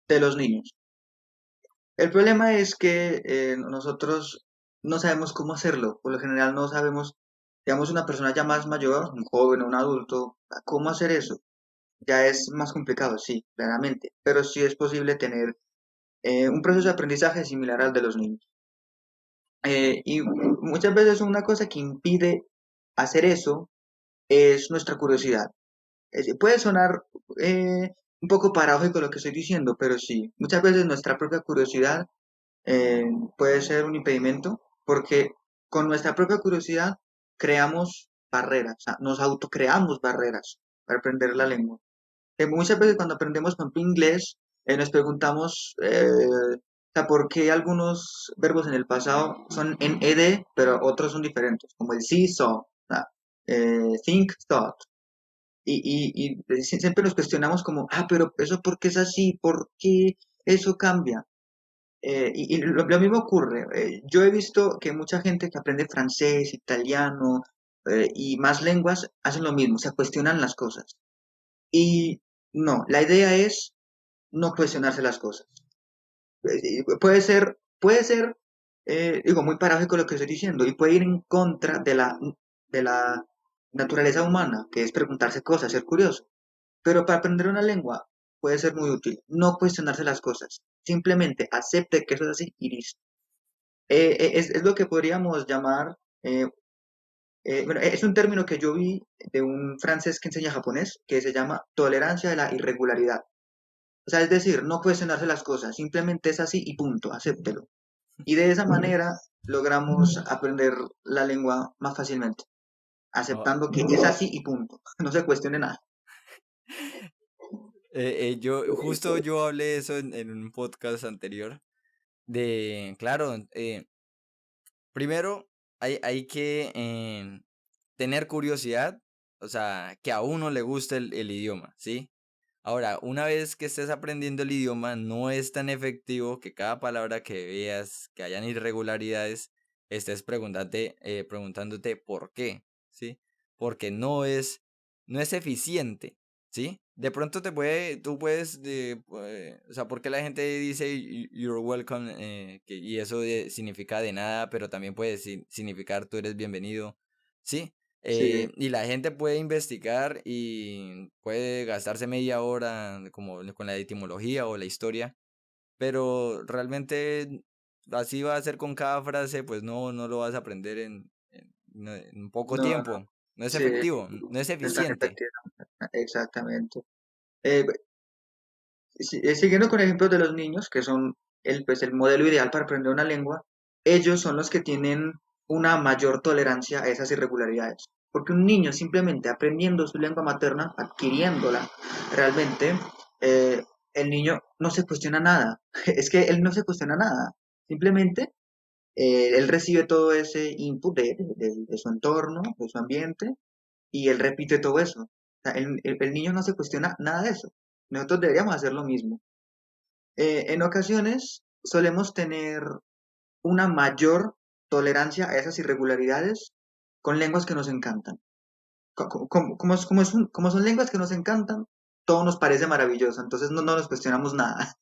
de los niños. El problema es que nosotros no sabemos cómo hacerlo. Por lo general no sabemos, digamos, una persona ya más mayor, un joven o un adulto, cómo hacer eso. Ya es más complicado, sí, claramente, pero sí es posible tener un proceso de aprendizaje similar al de los niños. Y muchas veces una cosa que impide hacer eso es nuestra curiosidad. Puede sonar un poco paradójico lo que estoy diciendo, pero sí, muchas veces nuestra propia curiosidad eh, puede ser un impedimento porque con nuestra propia curiosidad creamos barreras, o sea, nos autocreamos barreras para aprender la lengua. Muchas veces cuando aprendemos, por ejemplo, inglés, nos preguntamos, o sea, ¿por qué algunos verbos en el pasado son en ed, pero otros son diferentes? Como el see, saw, o sea, think, thought. Siempre nos cuestionamos como, pero eso ¿por qué es así? ¿Por qué eso cambia? Lo mismo ocurre. Yo he visto que mucha gente que aprende francés, italiano y más lenguas hacen lo mismo, se cuestionan las cosas. Y no, la idea es no cuestionarse las cosas. Puede ser, digo, muy paradójico lo que estoy diciendo y puede ir en contra de la naturaleza humana, que es preguntarse cosas, ser curioso. Pero para aprender una lengua, puede ser muy útil. No cuestionarse las cosas. Simplemente acepte que eso es así y listo. Es lo que podríamos llamar, eh, bueno, es un término que yo vi de un francés que enseña japonés, que se llama tolerancia de la irregularidad. O sea, es decir, no cuestionarse las cosas, simplemente es así y punto, acéptelo. Y de esa manera logramos aprender la lengua más fácilmente, Ah, aceptando que es así y punto. No se cuestione nada. yo hablé eso en un podcast anterior de, claro, primero hay que tener curiosidad, o sea, que a uno le guste el idioma, ¿sí? Ahora, una vez que estés aprendiendo el idioma, no es tan efectivo que cada palabra que veas, que hayan irregularidades, estés preguntándote por qué, ¿sí? Porque no es eficiente, ¿sí? De pronto tú puedes, o sea, porque la gente dice You're welcome, y eso significa de nada, pero también puede significar tú eres bienvenido, ¿sí? Sí, Y la gente puede investigar y puede gastarse media hora como con la etimología o la historia, pero realmente así va a ser con cada frase, pues no lo vas a aprender en poco no, no, tiempo. No es sí, efectivo, no es es tan eficiente. efectiva, exactamente. Eh, Siguiendo con ejemplos de los niños, que son el modelo ideal para aprender una lengua, ellos son los que tienen una mayor tolerancia a esas irregularidades. Porque un niño simplemente aprendiendo su lengua materna, adquiriéndola realmente, eh, el niño no se cuestiona nada. Es que él no se cuestiona nada. Simplemente él recibe todo ese input de su entorno, de su ambiente, y él repite todo eso. O sea, el niño no se cuestiona nada de eso. Nosotros deberíamos hacer lo mismo. En ocasiones solemos tener una mayor tolerancia a esas irregularidades con lenguas que nos encantan. Como son lenguas que nos encantan, todo nos parece maravilloso, entonces no nos cuestionamos nada,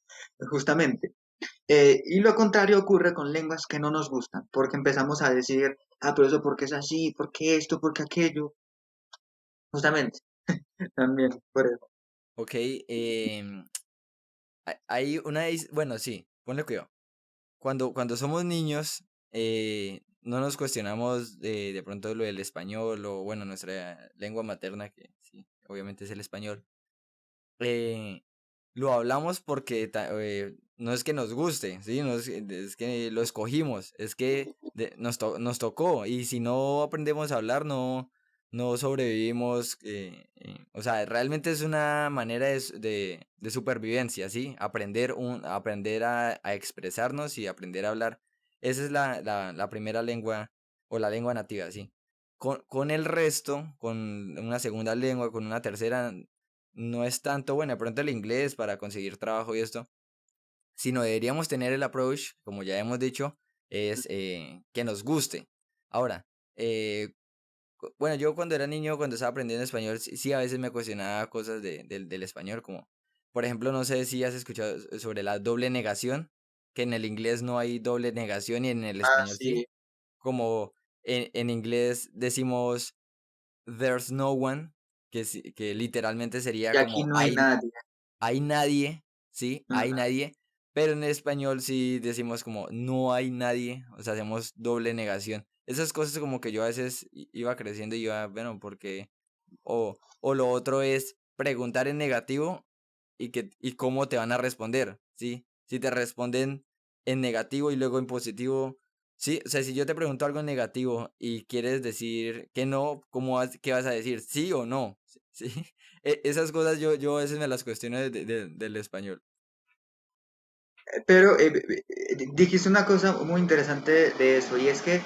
justamente. Y lo contrario ocurre con lenguas que no nos gustan, porque empezamos a decir, ah, pero eso porque es así, porque esto, porque aquello, justamente, también, por eso. Ok, hay bueno, sí, ponle cuidado. Cuando somos niños, no nos cuestionamos de pronto lo del español o, bueno, nuestra lengua materna, que sí, obviamente es el español. eh, lo hablamos porque no es que nos guste, ¿sí? No es que lo escogimos, es que nos tocó y si no aprendemos a hablar, no sobrevivimos. O sea, realmente es una manera de supervivencia, ¿sí? Aprender a expresarnos y aprender a hablar. Esa es la primera lengua o la lengua nativa, ¿sí? Con el resto, con una segunda lengua, con una tercera, no es tanto, bueno, de pronto el inglés para conseguir trabajo y esto, sino deberíamos tener el approach, como ya hemos dicho, es que nos guste. Ahora, eh, bueno, yo cuando era niño, cuando estaba aprendiendo español, sí a veces me cuestionaba cosas del español, como, por ejemplo, no sé si has escuchado sobre la doble negación, que en el inglés no hay doble negación y en el Ah, español sí, sí, como en inglés decimos there's no one, que literalmente sería y aquí como no hay nadie. hay nadie, ¿sí? Hay Ajá. nadie, pero en español sí decimos como no hay nadie, o sea, hacemos doble negación. Esas cosas como que yo a veces iba creciendo y iba, bueno, porque, o lo otro es preguntar en negativo y cómo te van a responder, ¿sí? Si te responden en negativo y luego en positivo, sí, o sea, si yo te pregunto algo en negativo y quieres decir que no, ¿qué vas a decir? ¿Sí o no? ¿Sí? Esas cosas yo a veces me las cuestiono del español. Pero dijiste una cosa muy interesante de eso, y es que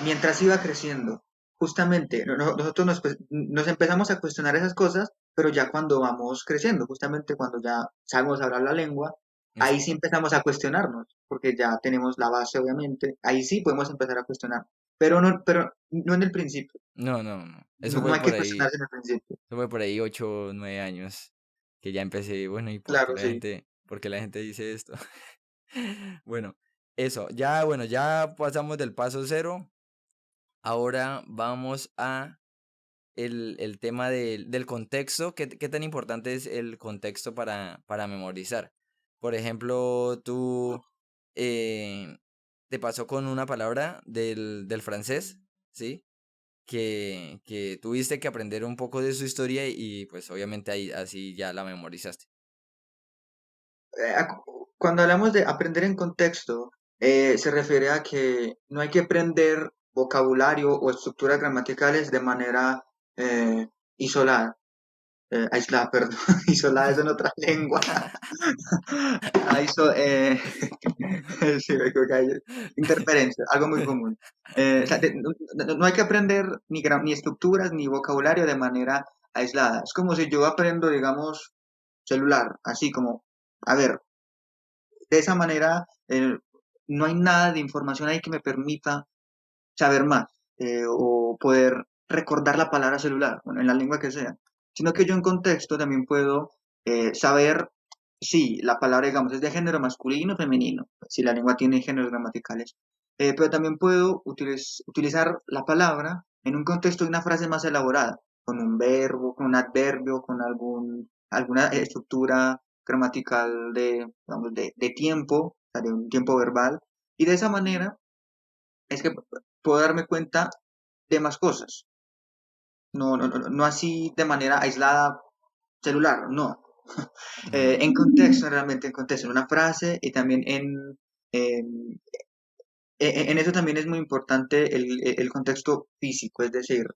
mientras iba creciendo, justamente nosotros nos empezamos a cuestionar esas cosas, pero ya cuando vamos creciendo, justamente cuando ya sabemos hablar la lengua, ahí sí Exacto. empezamos a cuestionarnos, porque ya tenemos la base, obviamente, ahí sí podemos empezar a cuestionar, pero no en el principio, No. no hay que cuestionarse en el principio. Eso fue por ahí 8 o 9 años que ya empecé, bueno, ¿y Claro, sí. por qué la gente dice esto? Bueno, eso, ya, bueno, ya pasamos del paso cero. Ahora vamos a el tema del contexto. ¿Qué tan importante es el contexto para memorizar? Por ejemplo, tú eh, te pasó con una palabra del francés, ¿sí? Que tuviste que aprender un poco de su historia y pues obviamente ahí así ya la memorizaste. Cuando hablamos de aprender en contexto, se refiere a que no hay que aprender vocabulario o estructuras gramaticales de manera eh, isolada, aislada, perdón, isolada es en otra lengua. Sí, me equivoqué ahí. Interferencia, algo muy común. O sea, no hay que aprender ni estructuras ni vocabulario de manera aislada. Es como si yo aprendo, digamos, celular, así como, a ver, de esa manera no hay nada de información ahí que me permita saber más o poder recordar la palabra celular, bueno, en la lengua que sea, sino que yo en contexto también puedo saber si la palabra, digamos, es de género masculino o femenino, si la lengua tiene géneros gramaticales, pero también puedo utilizar la palabra en un contexto de una frase más elaborada, con un verbo, con un adverbio, con alguna estructura gramatical digamos, de tiempo, o sea, de un tiempo verbal, y de esa manera es que puedo darme cuenta de más cosas, no así de manera aislada celular, no. Ujú. En contexto, realmente en contexto, en una frase y también en, en eso también es muy importante el contexto físico, es decir,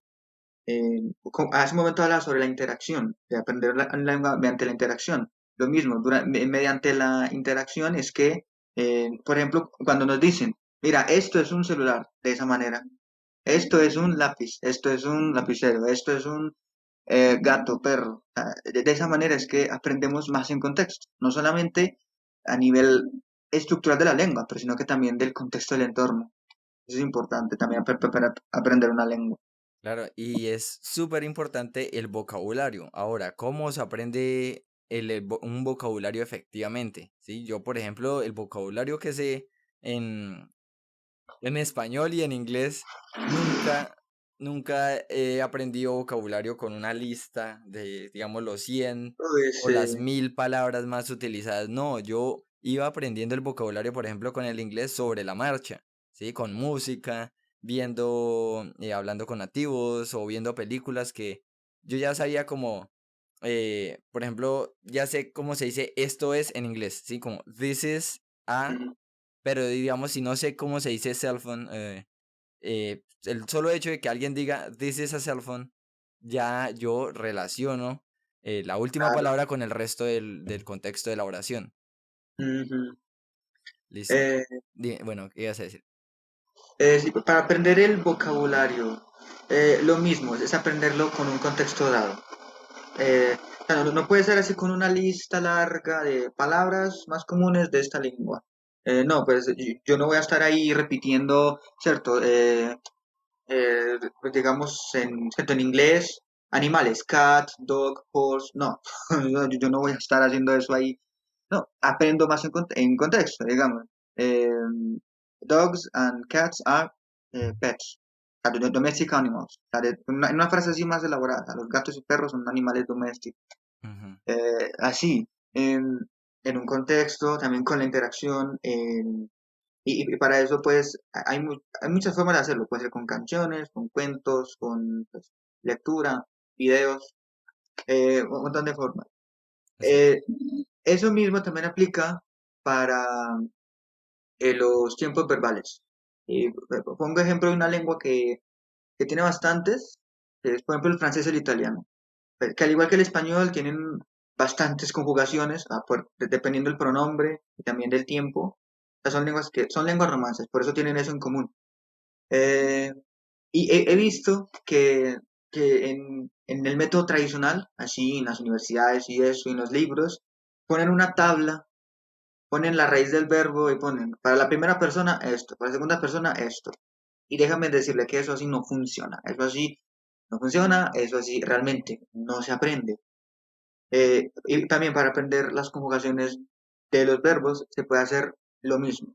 hace un momento hablaba sobre la interacción, de aprender la lengua mediante la interacción. Lo mismo, mediante la interacción es que, por ejemplo, cuando nos dicen, mira, esto es un celular, de esa manera, esto es un lápiz, esto es un lapicero, esto es un gato, perro. De esa manera es que aprendemos más en contexto, no solamente a nivel estructural de la lengua, pero sino que también del contexto del entorno. Eso es importante también para aprender una lengua. Claro, y es súper importante el vocabulario. Ahora, ¿cómo se aprende un vocabulario efectivamente? ¿Sí? Yo, por ejemplo, el vocabulario que sé en, en español y en inglés, nunca, nunca he aprendido vocabulario con una lista de, digamos, los 100 Uy, o las sí. 1000 palabras más utilizadas. No, yo iba aprendiendo el vocabulario, por ejemplo, con el inglés sobre la marcha, ¿sí? Con música, viendo, hablando con nativos o viendo películas que yo ya sabía como, por ejemplo, ya sé cómo se dice esto es en inglés, ¿sí? Como this is a, Mm, pero digamos, si no sé cómo se dice cell phone, el solo hecho de que alguien diga this is a cell phone, ya yo relaciono la última claro. palabra con el resto del contexto de la oración. Ujú. ¿Listo? Eh, Bueno, ¿qué ibas a decir? sí, para aprender el vocabulario, lo mismo, es aprenderlo con un contexto dado. Claro, no puede ser así con una lista larga de palabras más comunes de esta lengua. No, pues yo no voy a estar ahí repitiendo, ¿cierto? Pues digamos, ¿cierto? En inglés, animales, cat, dog, horse, no, yo no voy a estar haciendo eso ahí. No, aprendo más en contexto, digamos. Eh, Dogs and cats are pets, o sea, domestic animals. O sea, en una frase así más elaborada, los gatos y perros son animales domésticos. Ujú. Así, en un contexto, también con la interacción, y para eso pues hay muchas formas de hacerlo, puede ser con canciones, con cuentos, con pues, lectura, videos, un montón de formas. Sí. Eh, Eso mismo también aplica para los tiempos verbales. Pongo ejemplo de una lengua que tiene bastantes, que es por ejemplo el francés y el italiano, que al igual que el español tienen bastantes conjugaciones, dependiendo del pronombre y también del tiempo. O sea, son lenguas romances, por eso tienen eso en común. Eh, y he visto que en el método tradicional, así en las universidades y eso, y en los libros, ponen una tabla, ponen la raíz del verbo y ponen para la primera persona esto, para la segunda persona esto. Y déjame decirle que eso así no funciona. Eso así no funciona, eso así realmente no se aprende. Y también para aprender las conjugaciones de los verbos se puede hacer lo mismo.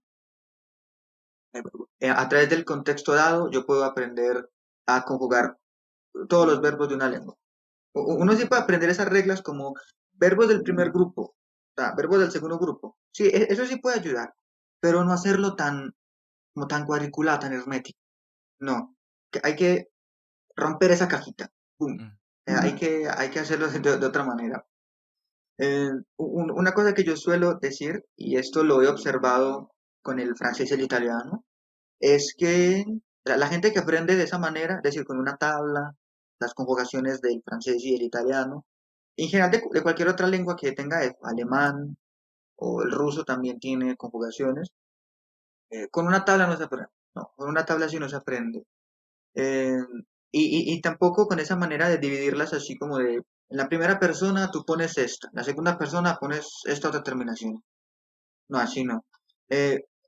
A través del contexto dado, yo puedo aprender a conjugar todos los verbos de una lengua. Uno sí puede aprender esas reglas como verbos del primer grupo, o sea, verbos del segundo grupo. Sí, eso sí puede ayudar, pero no hacerlo tan, como tan cuadriculado, tan hermético. No, hay que romper esa cajita. ¡Pum! Mm. Hay que hacerlo de otra manera. Una cosa que yo suelo decir, y esto lo he observado con el francés y el italiano, es que la gente que aprende de esa manera, es decir, con una tabla, las conjugaciones del francés y el italiano, en general de cualquier otra lengua que tenga eso, alemán o el ruso también tiene conjugaciones, con una tabla no se aprende, no, con una tabla sí no se aprende. Eh, y tampoco con esa manera de dividirlas así como de, en la primera persona tú pones esta, en la segunda persona pones esta otra terminación. No, así no.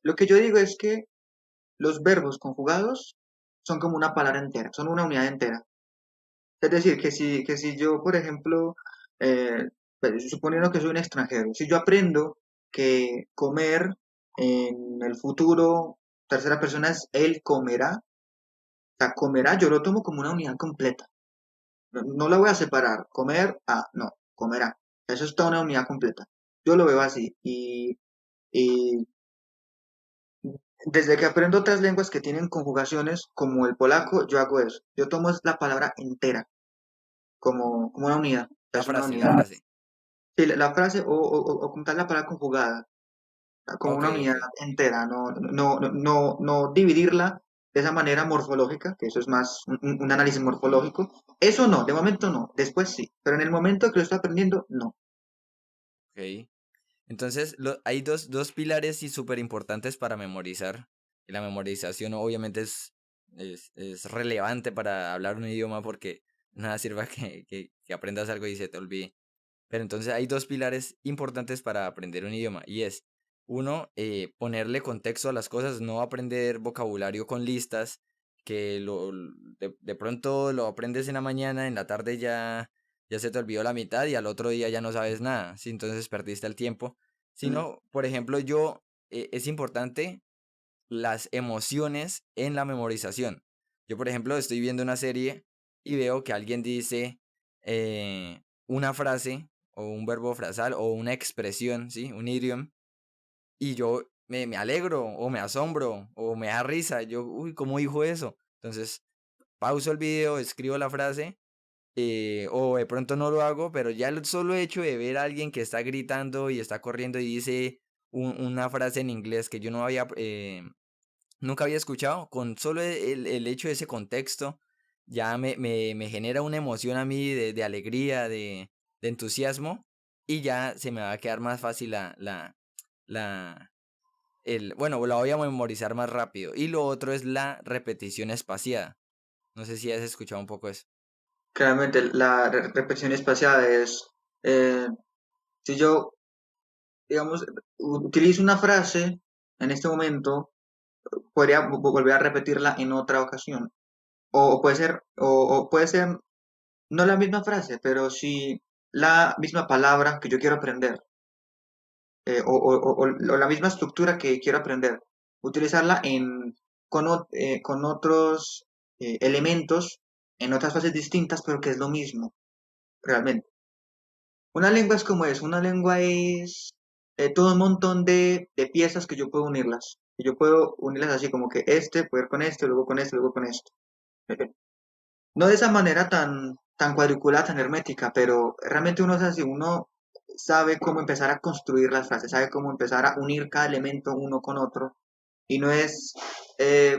Lo que yo digo es que los verbos conjugados son como una palabra entera, son una unidad entera. Es decir, que si yo, por ejemplo, suponiendo que soy un extranjero, si yo aprendo que comer en el futuro, tercera persona es él comerá, o sea, comerá, yo lo tomo como una unidad completa. No la voy a separar. Comer, no, comerá. Eso es toda una unidad completa. Yo lo veo así. Y desde que aprendo otras lenguas que tienen conjugaciones, como el polaco, yo hago eso. Yo tomo la palabra entera, como una unidad. Es una La unidad. frase. Sí, la frase o como tal la palabra conjugada, como Ok, una unidad ok. entera, no dividirla de esa manera morfológica, que eso es más un análisis morfológico. Eso no, de momento no, después sí, pero en el momento que lo estoy aprendiendo, no. Ok. Entonces, hay dos pilares y súper importantes para memorizar. Y la memorización obviamente es relevante para hablar un idioma porque nada sirva que aprendas algo y se te olvide. Pero entonces hay dos pilares importantes para aprender un idioma y es, uno, ponerle contexto a las cosas, no aprender vocabulario con listas, que de pronto lo aprendes en la mañana, en la tarde ya se te olvidó la mitad y al otro día ya no sabes nada, ¿sí? Entonces perdiste el tiempo. Mm, Sino, por ejemplo, es importante las emociones en la memorización. Yo, por ejemplo, estoy viendo una serie y veo que alguien dice una frase o un verbo frasal o una expresión, ¿sí? Un idiom, y yo me alegro o me asombro o me da risa. Yo, uy, ¿cómo dijo eso? Entonces, pauso el video, escribo la frase o de pronto no lo hago, pero ya el solo hecho de ver a alguien que está gritando y está corriendo y dice una frase en inglés que yo no había nunca había escuchado, con solo el hecho de ese contexto, ya me genera una emoción a mí de alegría, de entusiasmo, y ya se me va a quedar más fácil la, bueno, la voy a memorizar más rápido. Y lo otro es la repetición espaciada. No sé si has escuchado un poco eso. Claramente, la repetición espaciada es, eh, si yo, digamos, utilizo una frase en este momento, podría volver a repetirla en otra ocasión. O puede ser no la misma frase, pero sí la misma palabra que yo quiero aprender, o la misma estructura que quiero aprender. Utilizarla con otros elementos en otras fases distintas, pero que es lo mismo, realmente. Una lengua es como es, una lengua es todo un montón de piezas que yo puedo unirlas. Que yo puedo unirlas así como que este, puede ir con este, luego con este, luego con esto. No de esa manera tan cuadriculada, tan hermética, pero realmente uno es así, uno sabe cómo empezar a construir las frases, sabe cómo empezar a unir cada elemento uno con otro, y no es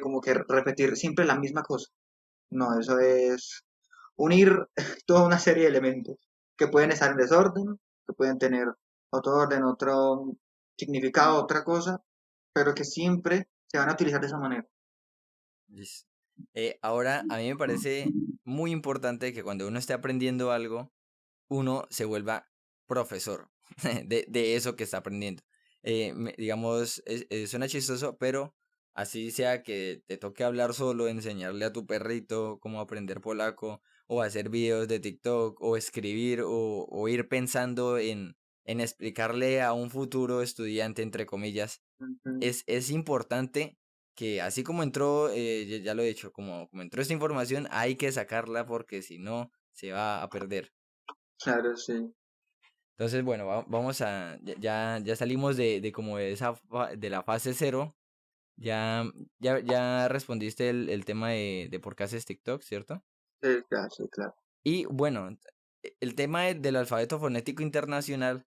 como que repetir siempre la misma cosa. No, eso es unir toda una serie de elementos que pueden estar en desorden, que pueden tener otro orden, otro significado, otra cosa, pero que siempre se van a utilizar de esa manera. Listo. Ahora, a mí me parece muy importante que cuando uno esté aprendiendo algo, uno se vuelva profesor de eso que está aprendiendo. Digamos, suena chistoso, pero así sea que te toque hablar solo, enseñarle a tu perrito cómo aprender polaco, o hacer videos de TikTok, o escribir, o ir pensando en explicarle a un futuro estudiante, entre comillas, Ujú. es importante que así como entró, ya lo he dicho, como entró esta información, hay que sacarla porque si no, se va a perder. Claro, sí. Entonces, bueno, vamos a, ya salimos de como de de la fase cero. Ya respondiste el tema de por qué haces TikTok, ¿cierto? Sí, claro, sí, claro. Y bueno, el tema del alfabeto fonético internacional,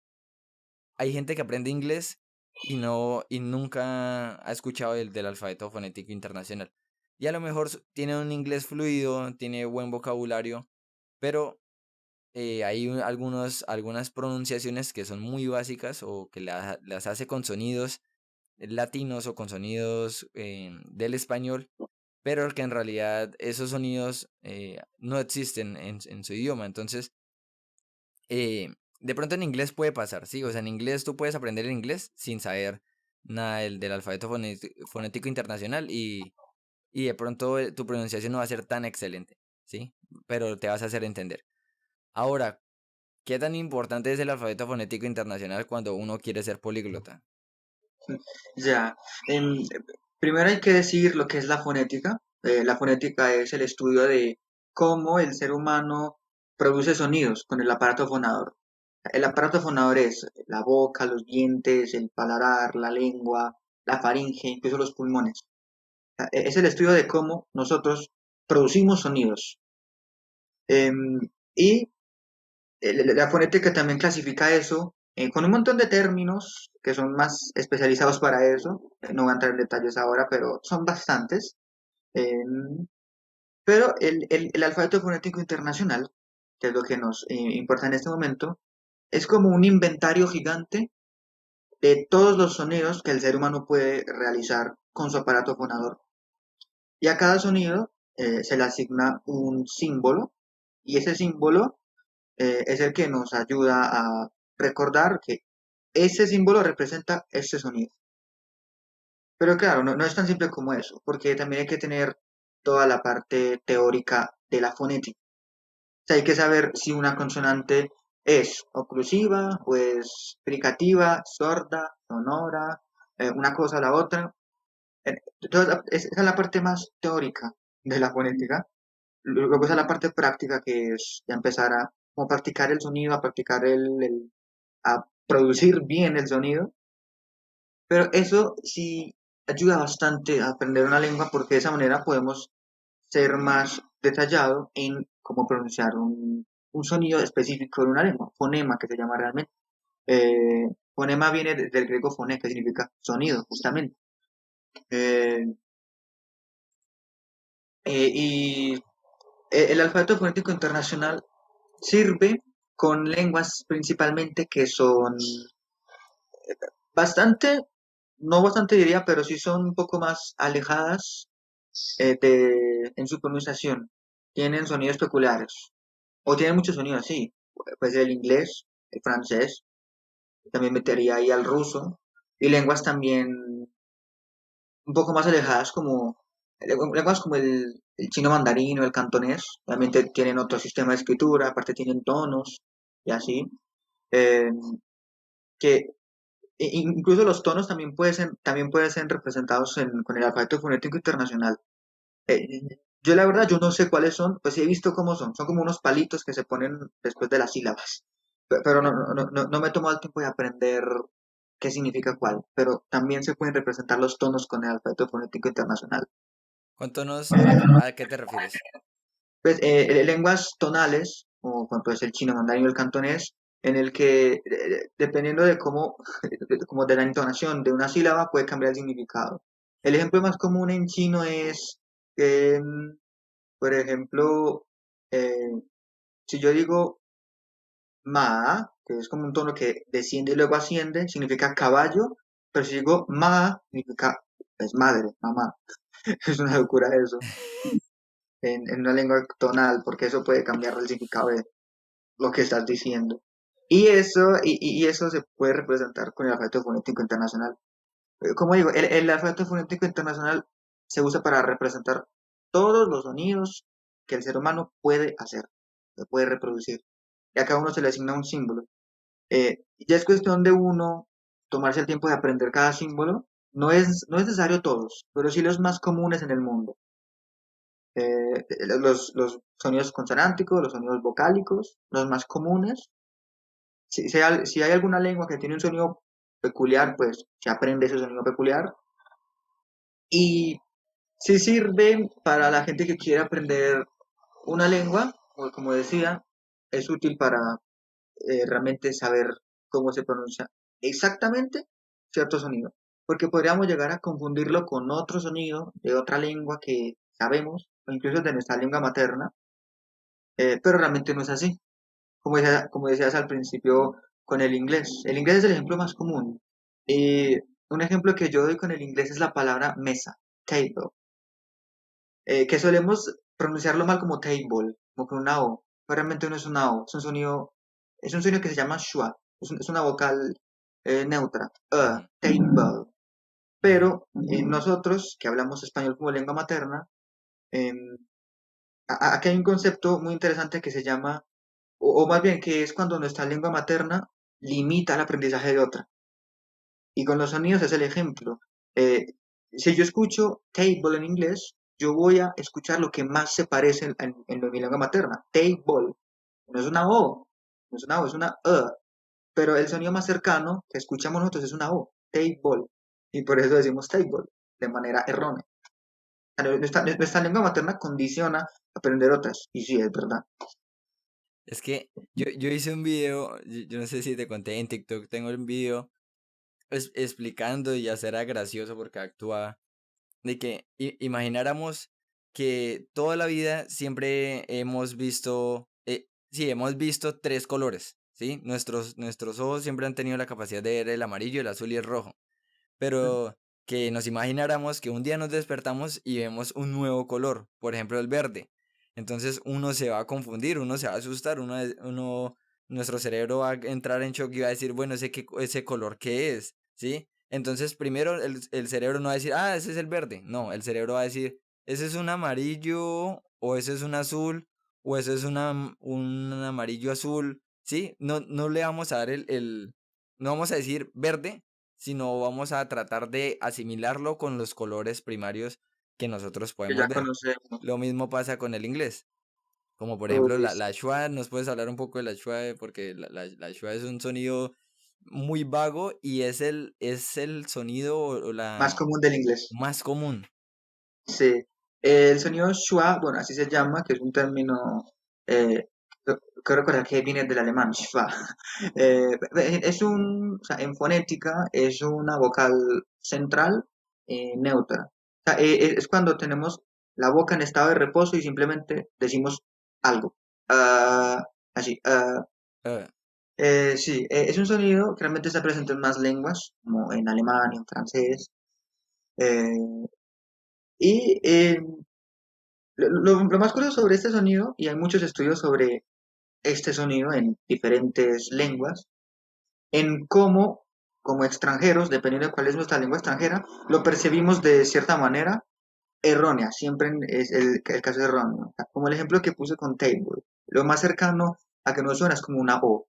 hay gente que aprende inglés y no, y nunca ha escuchado del alfabeto fonético internacional. Y a lo mejor tiene un inglés fluido, tiene buen vocabulario, pero hay algunas pronunciaciones que son muy básicas o que las hace con sonidos latinos o con sonidos del español, pero que en realidad esos sonidos no existen en su idioma. Entonces, de pronto en inglés puede pasar, ¿sí? O sea, en inglés tú puedes aprender el inglés sin saber nada del alfabeto fonético internacional y de pronto tu pronunciación no va a ser tan excelente, ¿sí? Pero te vas a hacer entender. Ahora, ¿qué tan importante es el alfabeto fonético internacional cuando uno quiere ser políglota? Ya. Primero hay que decir lo que es la fonética. La fonética es el estudio de cómo el ser humano produce sonidos con el aparato fonador. El aparato fonador es la boca, los dientes, el paladar, la lengua, la faringe, incluso los pulmones. Es el estudio de cómo nosotros producimos sonidos. Em, y la fonética también clasifica eso con un montón de términos que son más especializados para eso. No voy a entrar en detalles ahora, pero son bastantes. Em, pero el alfabeto fonético internacional, que es lo que nos importa en este momento, es como un inventario gigante de todos los sonidos que el ser humano puede realizar con su aparato fonador. Y a cada sonido se le asigna un símbolo, y ese símbolo es el que nos ayuda a recordar que ese símbolo representa ese sonido. Pero claro, no es tan simple como eso, porque también hay que tener toda la parte teórica de la fonética. O sea, hay que saber si una consonante es oclusiva o es fricativa, sorda, sonora, una cosa o la otra. Esa es la parte más teórica de la fonética. Luego está la parte práctica, que es ya empezar a como practicar el sonido, a practicar a producir bien el sonido. Pero eso sí ayuda bastante a aprender una lengua, porque de esa manera podemos ser más detallado en cómo pronunciar un sonido específico de una lengua, fonema que se llama realmente. Fonema viene del griego foné, que significa sonido, justamente. Eh, y el alfabeto fonético internacional sirve con lenguas principalmente que son bastante, no bastante diría, pero sí son un poco más alejadas en su pronunciación. Tienen sonidos peculiares, o tienen muchos sonidos, sí. Pues el inglés, el francés, también metería ahí al ruso, y lenguas también un poco más alejadas como lenguas como el chino mandarín o el cantonés, obviamente tienen otro sistema de escritura, aparte tienen tonos y así, eh, que incluso los tonos también pueden ser representados con el alfabeto fonético internacional. Eh, yo la verdad, yo no sé cuáles son, pues sí he visto cómo son como unos palitos que se ponen después de las sílabas, pero no me he tomado el tiempo de aprender qué significa cuál, pero también se pueden representar los tonos con el alfabeto fonético internacional. ¿Con tonos a qué te refieres? Pues lenguas tonales, como por ejemplo es el chino mandarín o el cantonés, en el que dependiendo de cómo, como de la entonación de una sílaba puede cambiar el significado. El ejemplo más común en chino es, por ejemplo, eh, si yo digo ma, que es como un tono que desciende y luego asciende, significa caballo, pero si digo ma, significa es madre, mamá. Es una locura eso, en una lengua tonal, porque eso puede cambiar el significado de lo que estás diciendo. Y eso se puede representar con el alfabeto fonético internacional. Como digo, el alfabeto fonético internacional se usa para representar todos los sonidos que el ser humano puede hacer, que puede reproducir. Y a cada uno se le asigna un símbolo. Ya es cuestión de uno tomarse el tiempo de aprender cada símbolo no es necesario todos, pero sí los más comunes en el mundo. Los sonidos consonánticos, los sonidos vocálicos, los más comunes. Si hay alguna lengua que tiene un sonido peculiar, pues se aprende ese sonido peculiar. Y sí sirve para la gente que quiere aprender una lengua, o como decía, es útil para realmente saber cómo se pronuncia exactamente cierto sonido. Porque podríamos llegar a confundirlo con otro sonido de otra lengua que sabemos, o incluso de nuestra lengua materna, pero realmente no es así. Como decías al principio con el inglés. El inglés es el ejemplo más común. Y un ejemplo que yo doy con el inglés es la palabra mesa, table, que solemos pronunciarlo mal como table, como con una O. Pero realmente no es una O, es un sonido que se llama schwa, es una vocal neutra, Ujú, table. ujú. Pero nosotros, que hablamos español como lengua materna, em, aquí hay un concepto muy interesante que se llama, o más bien que es cuando nuestra lengua materna limita el aprendizaje de otra. Y con los sonidos es el ejemplo. Eh, si yo escucho table en inglés, yo voy a escuchar lo que más se parece en mi lengua materna. Table. No es una O. No es una O, es una E. Pero el sonido más cercano que escuchamos nosotros es una O. Table. Y por eso decimos table, de manera errónea. O sea, nuestra lengua materna condiciona aprender otras. Y sí, es verdad. Es que yo hice un video, yo no sé si te conté en TikTok, tengo un video explicando y ya será gracioso porque actúa de que imagináramos que toda la vida siempre hemos visto, sí, hemos visto tres colores, ¿sí? Nuestros ojos siempre han tenido la capacidad de ver el amarillo, el azul y el rojo, pero que nos imagináramos que un día nos despertamos y vemos un nuevo color, por ejemplo el verde. Entonces uno se va a confundir, uno se va a asustar, nuestro cerebro va a entrar en shock y va a decir, bueno, ese color qué es, ¿sí? Entonces primero el cerebro no va a decir, ah, ese es el verde. No, el cerebro va a decir, ese es un amarillo, o ese es un azul, o ese es un amarillo azul, ¿sí? No le vamos a dar no vamos a decir verde, sino vamos a tratar de asimilarlo con los colores primarios que nosotros Que podemos ya ver. conocemos. Lo mismo pasa con el inglés. Como por ejemplo Uy, la schwa, ¿nos puedes hablar un poco de la schwa? Porque la schwa es un sonido muy vago y es el sonido o más la común del inglés. más común. Sí, el sonido schwa, bueno, así se llama, que es un término, creo recordar que viene del alemán, schwa. O sea, en fonética es una vocal central neutra. O sea, es cuando tenemos la boca en estado de reposo y simplemente decimos algo. Ah, así. Eh, Sí, es un sonido que realmente está presente en más lenguas, como en alemán, en francés. eh, y lo más curioso sobre este sonido, y hay muchos estudios sobre este sonido en diferentes lenguas, en cómo, como extranjeros, dependiendo de cuál es nuestra lengua extranjera, lo percibimos de cierta manera errónea, siempre es el caso erróneo. Como el ejemplo que puse con table, lo más cercano a que nos suena es como una O.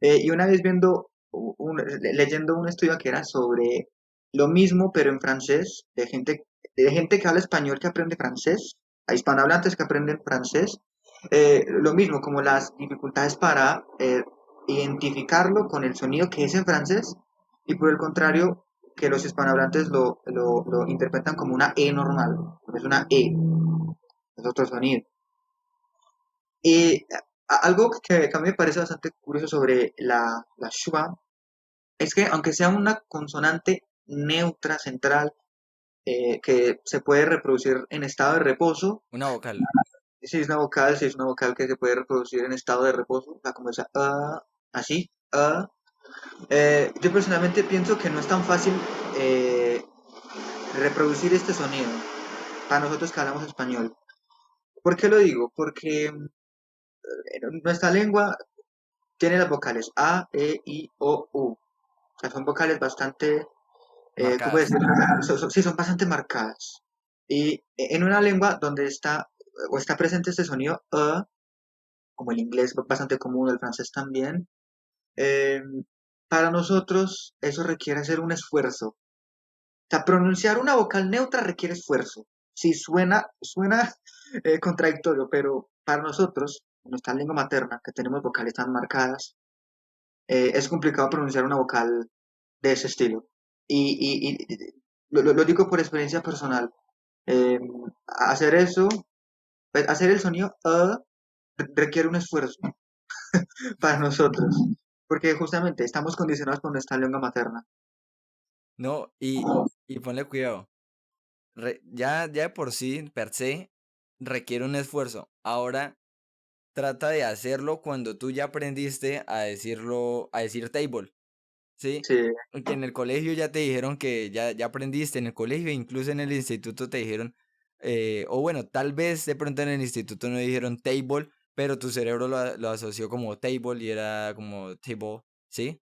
Y una vez leyendo un estudio que era sobre lo mismo, pero en francés, de gente que habla español que aprende francés, a hispanohablantes que aprenden francés, lo mismo, como las dificultades para identificarlo con el sonido que es en francés, y por el contrario, que los hispanohablantes lo interpretan como una E normal, es una E, es otro sonido. Y algo que a mí me parece bastante curioso sobre la schwa es que aunque sea una consonante neutra central que se puede reproducir en estado de reposo, una vocal. si es una vocal que se puede reproducir en estado de reposo, o sea, como esa así, yo personalmente pienso que no es tan fácil eh, reproducir este sonido para nosotros que hablamos español. ¿Por qué lo digo? Porque nuestra lengua tiene las vocales A, E, I, O, U. O sea, son vocales bastante, ¿cómo Marcadas. decirlo? Sí, son bastante marcadas. Y en una lengua donde está presente este sonido como el inglés es bastante común, el francés también, eh, para nosotros eso requiere hacer un esfuerzo sea, pronunciar una vocal neutra requiere esfuerzo. Sí, suena contradictorio, pero para nosotros, en nuestra lengua materna, que tenemos vocales tan marcadas, es complicado pronunciar una vocal de ese estilo. Y lo digo por experiencia personal. Eh, hacer eso, pues, hacer el sonido requiere un esfuerzo para nosotros, porque justamente estamos condicionados por nuestra lengua materna. No, y ponle cuidado. Ya de por sí, per se, requiere un esfuerzo. Ahora trata de hacerlo cuando tú ya aprendiste a decirlo, a decir table, ¿sí? Sí, Que en el colegio ya te dijeron que ya aprendiste, en el colegio, incluso en el instituto te dijeron, o bueno, tal vez de pronto en el instituto no dijeron table, pero tu cerebro lo asoció como table y era como table, ¿sí?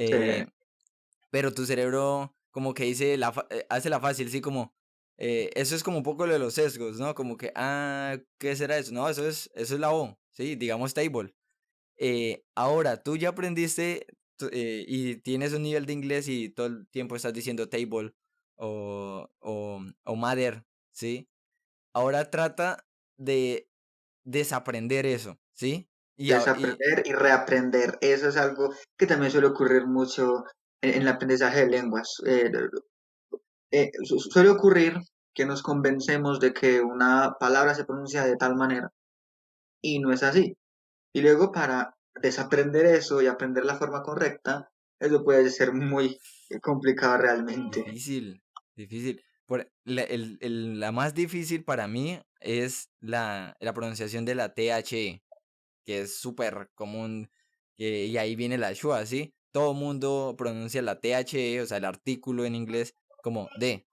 sí, Eh, pero tu cerebro como que dice hace la fácil, sí, como eso es como un poco lo de los sesgos, ¿no? Como que, ¿qué será eso? No, eso es la O, sí, digamos table. Ahora, tú ya aprendiste y tienes un nivel de inglés y todo el tiempo estás diciendo table o mother, ¿sí? Ahora trata de desaprender eso, ¿sí? Y desaprender y reaprender. Eso es algo que también suele ocurrir mucho en el aprendizaje de lenguas. Suele ocurrir que nos convencemos de que una palabra se pronuncia de tal manera y no es así. Y luego para desaprender eso y aprender la forma correcta, eso puede ser muy complicado realmente. difícil, difícil. La más difícil para mí es la pronunciación de la THE, que es súper común, y ahí viene la schwa, ¿sí? Todo mundo pronuncia la THE, o sea, el artículo en inglés, como de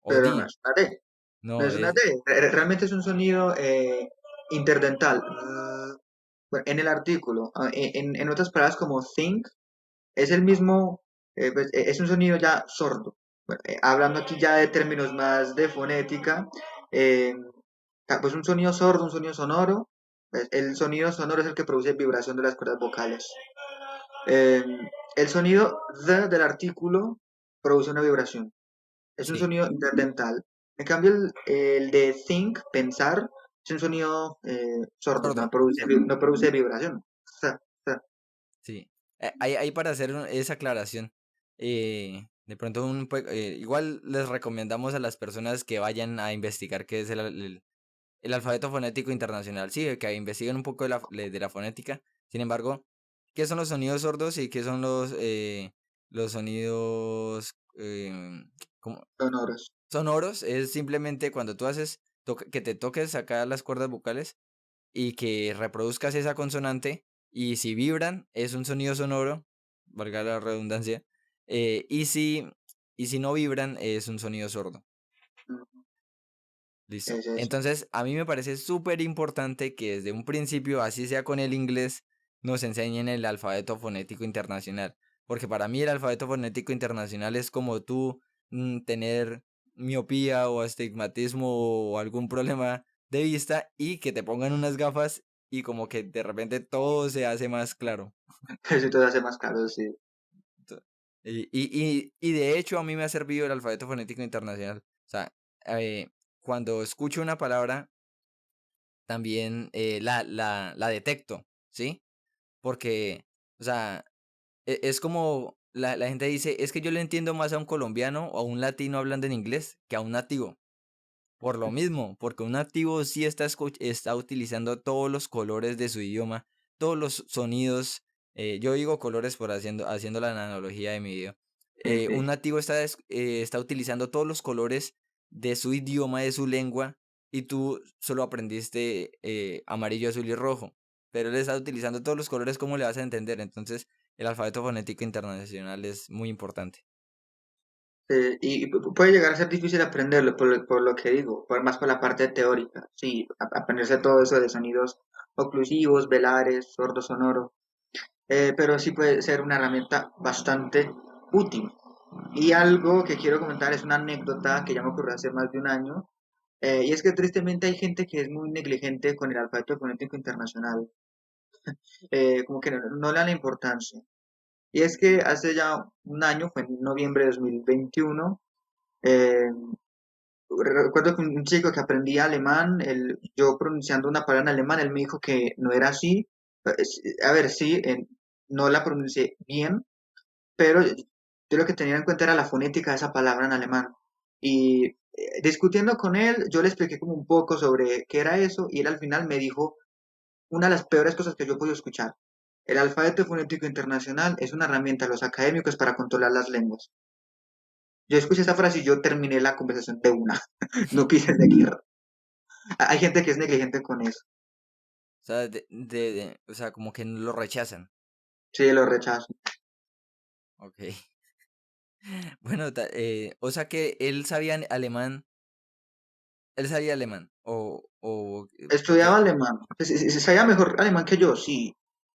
o Pero no di. es una D, no No, es una D, realmente es un sonido interdental. Bueno, en el artículo, en otras palabras como think, es el mismo, pues, es un sonido ya sordo. Bueno, hablando aquí ya de términos más de fonética, eh, pues un sonido sordo, un sonido sonoro, pues, el sonido sonoro es el que produce vibración de las cuerdas vocales. Eh, el sonido the del artículo produce una vibración. Es un sí, sonido interdental. En cambio, el de think, pensar, es un sonido sordo, no sordo, produce, no produce vibración. Sa, sa. sí. Ahí para hacer esa aclaración, de pronto igual les recomendamos a las personas que vayan a investigar qué es el alfabeto fonético internacional, sí, que investiguen un poco de la fonética. Sin embargo, ¿qué son los sonidos sordos y qué son los sonidos como Sonoros. sonoros? Es simplemente cuando tú haces que te toques sacar las cuerdas vocales y que reproduzcas esa consonante y si vibran es un sonido sonoro, valga la redundancia, eh, y si, y si no vibran es un sonido sordo. Mm, Listo. es eso. Entonces, a mí me parece súper importante que desde un principio, así sea con el inglés, nos enseñen el alfabeto fonético internacional. Porque para mí el alfabeto fonético internacional es como tú tener miopía o astigmatismo o algún problema de vista y que te pongan unas gafas y como que de repente todo se hace más claro. Eso te hace más claro, sí. To- y de hecho a mí me ha servido el alfabeto fonético internacional. O sea, cuando escucho una palabra también la detecto, ¿sí? Porque, o sea, es como la gente dice, es que yo le entiendo más a un colombiano o a un latino hablando en inglés que a un nativo. Por lo mismo, porque un nativo sí está utilizando todos los colores de su idioma, todos los sonidos. Yo digo colores por haciendo la analogía de mi video. Sí, Un sí. nativo está utilizando todos los colores de su idioma, de su lengua, y tú solo aprendiste amarillo, azul y rojo. Pero él está utilizando todos los colores, ¿cómo le vas a entender? Entonces, el alfabeto fonético internacional es muy importante. Puede llegar a ser difícil aprenderlo por lo que digo, más por la parte teórica, sí, aprenderse todo eso de sonidos oclusivos, velares, sordo sonoro, pero sí puede ser una herramienta bastante útil. Y algo que quiero comentar es una anécdota que ya me ocurrió hace más de un año, y es que tristemente hay gente que es muy negligente con el alfabeto fonético internacional, como que no le dan la importancia. Y es que hace ya un año, fue en noviembre de 2021, Eh, Recuerdo que un chico que aprendía alemán, yo pronunciando una palabra en alemán, él me dijo que no era así. A ver, sí, no la pronuncié bien, pero yo lo que tenía en cuenta era la fonética de esa palabra en alemán. Y discutiendo con él, yo le expliqué como un poco sobre qué era eso, y él al final me dijo una de las peores cosas que yo he podido escuchar. El alfabeto fonético internacional es una herramienta de los académicos para controlar las lenguas. Yo escuché esa frase y yo terminé la conversación de una. No quise seguir. Hay gente que es negligente con eso. O sea, o sea, como que lo rechazan. Sí, lo rechazo. Ok. Bueno, o sea que él sabía alemán, él sabía alemán, Estudiaba porque, alemán. Pues, sabía mejor alemán que yo, sí.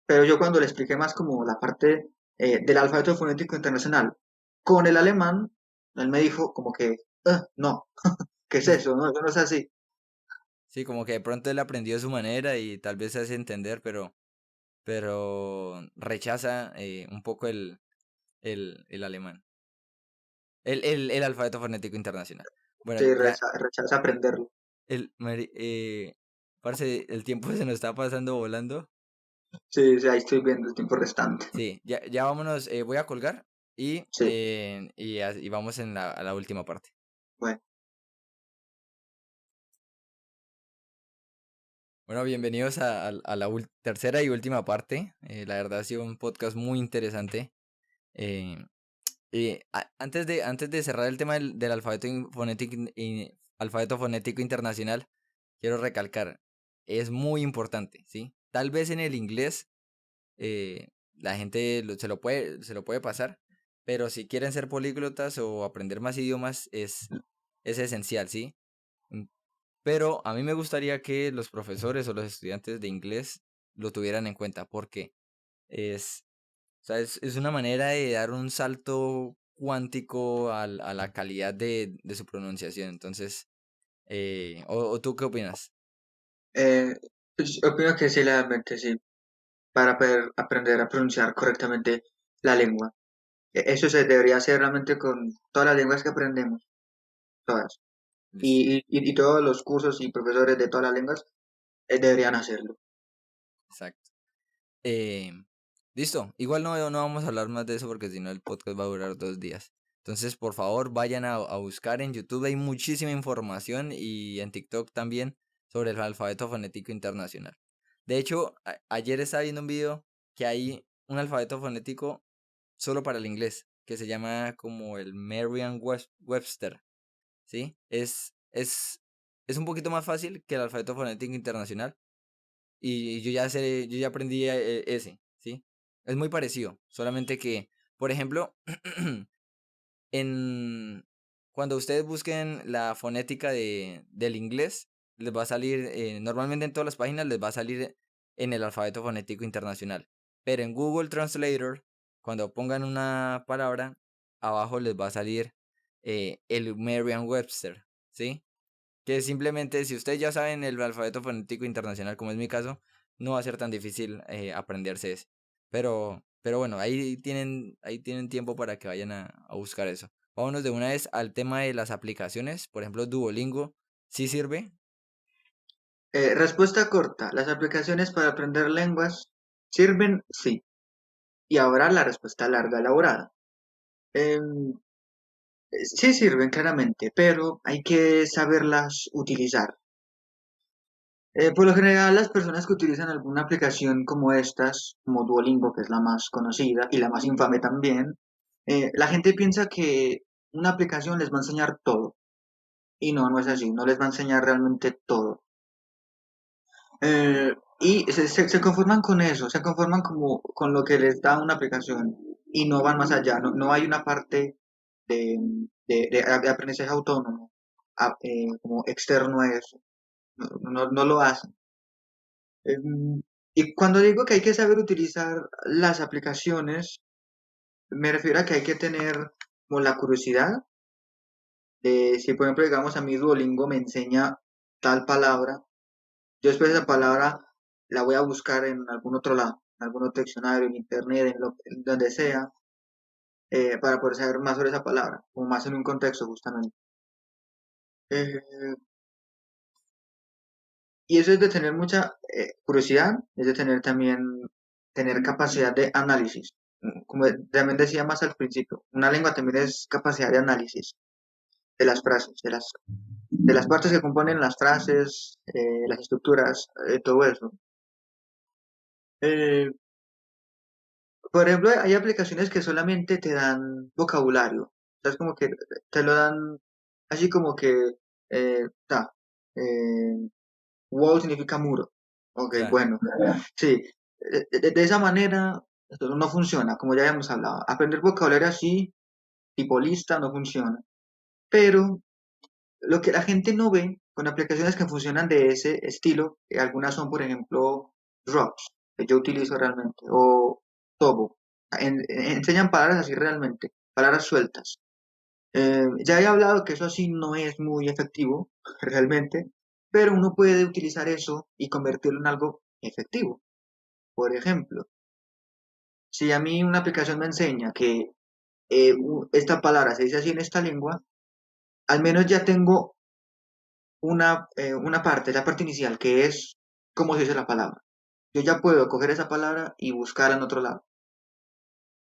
Pero yo cuando le expliqué más como la parte del alfabeto fonético internacional con el alemán, él me dijo como que, "Ah, no, ¿qué es eso? No, eso no es así". sí, como que de pronto él aprendió a su manera y tal vez se hace entender, pero rechaza un poco el alemán, el alfabeto fonético internacional. Bueno, Sí, ya, rechaza aprenderlo. parce, el tiempo se nos está pasando volando. Sí, sí, ahí estoy viendo el tiempo restante. Sí, ya vámonos, voy a colgar Sí, y vamos a la última parte. bueno. Bueno, bienvenidos a la tercera y última parte. La verdad ha sido un podcast muy interesante. Eh, antes de cerrar el tema del alfabeto alfabeto fonético internacional, quiero recalcar, es muy importante, ¿sí? Tal vez en el inglés la gente se lo puede pasar, pero si quieren ser políglotas o aprender más idiomas es esencial, ¿sí? Mm, Pero a mí me gustaría que los profesores o los estudiantes de inglés lo tuvieran en cuenta porque es, o sea, es una manera de dar un salto cuántico a la calidad de su pronunciación. Entonces, ¿o tú qué opinas? Eh, pues, opino que sí, realmente sí, para poder aprender a pronunciar correctamente la lengua. Eso se debería hacer realmente con todas las lenguas que aprendemos, todas. Listo, Y todos los cursos y profesores de todas las lenguas deberían hacerlo. exacto. Eh, Listo, igual no vamos a hablar más de eso porque si no el podcast va a durar 2 días. Entonces, por favor, vayan a buscar en YouTube, hay muchísima información y en TikTok también sobre el alfabeto fonético internacional. De hecho, ayer estaba viendo un video que hay un alfabeto fonético solo para el inglés, que se llama como el Merriam-Webster, ¿sí? Es un poquito más fácil que el alfabeto fonético internacional y yo ya aprendí ese, ¿sí? Es muy parecido, solamente que, por ejemplo, en cuando ustedes busquen la fonética del inglés, les va a salir, normalmente en todas las páginas les va a salir en el alfabeto fonético internacional. Pero en Google Translator, cuando pongan una palabra, abajo les va a salir el Merriam-Webster, ¿sí? Que simplemente, si ustedes ya saben el alfabeto fonético internacional, como es mi caso, no va a ser tan difícil aprenderse ese. Pero bueno, ahí tienen tiempo para que vayan a buscar eso. Vámonos de una vez al tema de las aplicaciones. Por ejemplo, Duolingo, ¿sí sirve? Respuesta corta. ¿Las aplicaciones para aprender lenguas sirven? Sí. Y ahora la respuesta larga, elaborada. Em, sí sirven claramente, pero hay que saberlas utilizar. Por lo general, las personas que utilizan alguna aplicación como estas, como Duolingo, que es la más conocida y la más infame también, la gente piensa que una aplicación les va a enseñar todo. Y no, no es así, no les va a enseñar realmente todo. Y se conforman con eso, se conforman como con lo que les da una aplicación y no van más allá, no hay una parte de, de aprendizaje autónomo, como externo a eso, no lo hacen. Y cuando digo que hay que saber utilizar las aplicaciones, me refiero a que hay que tener como la curiosidad de si, por ejemplo, digamos, a mí Duolingo me enseña tal palabra, yo después esa palabra la voy a buscar en algún otro lado, en algún otro diccionario, en internet, en donde sea, para poder saber más sobre esa palabra, o más en un contexto justamente. Eh, y eso es de tener mucha curiosidad, es de tener también, tener capacidad de análisis. Como también decía más al principio, una lengua también es capacidad de análisis de las frases, de las partes que componen las frases, las estructuras, todo eso. Eh, por ejemplo, hay aplicaciones que solamente te dan vocabulario. Es como que te lo dan así como que, ta, eh, wall significa muro. Ok, Claro. bueno, sí. De esa manera, esto no funciona, como ya habíamos hablado. Aprender vocabulario así, tipo lista, no funciona. Pero lo que la gente no ve con aplicaciones que funcionan de ese estilo, algunas son, por ejemplo, Drops, que yo utilizo realmente, o Tobo. Enseñan palabras así realmente, palabras sueltas. Ya he hablado que eso así no es muy efectivo, realmente, pero uno puede utilizar eso y convertirlo en algo efectivo. Por ejemplo, si a mí una aplicación me enseña que esta palabra se dice así en esta lengua, al menos ya tengo una parte, la parte inicial, que es cómo se dice la palabra. Yo ya puedo coger esa palabra y buscarla en otro lado.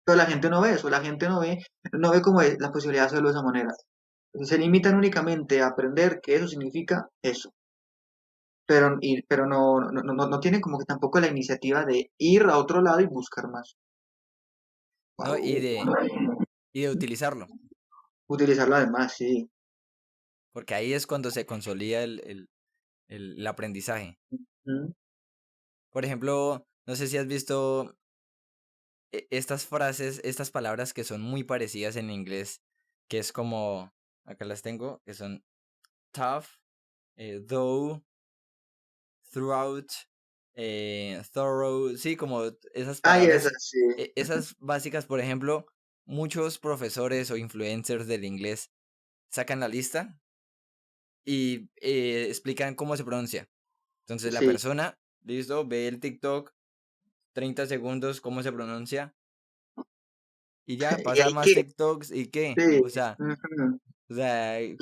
Pero la gente no ve eso, la gente no ve cómo es la posibilidad de hacerlo de esa manera. Se limitan únicamente a aprender que eso significa eso. Pero no tienen como que tampoco la iniciativa de ir a otro lado y buscar más. ¿No? Wow. Y de utilizarlo, Utilizarlo además, sí. porque ahí es cuando se consolida el aprendizaje. Mm. Por ejemplo, no sé si has visto estas frases, estas palabras que son muy parecidas en inglés, que es como, acá las tengo, que son tough, though, throughout, thorough, sí, como esas Ay, esa palabras, sí. esas básicas, por ejemplo, muchos profesores o influencers del inglés sacan la lista y explican cómo se pronuncia. Entonces la Sí. persona, listo, ve el TikTok, 30 segundos, cómo se pronuncia, y ya ¿Y pasa hay más qué? TikToks y qué. Sí. O sea, Ujú.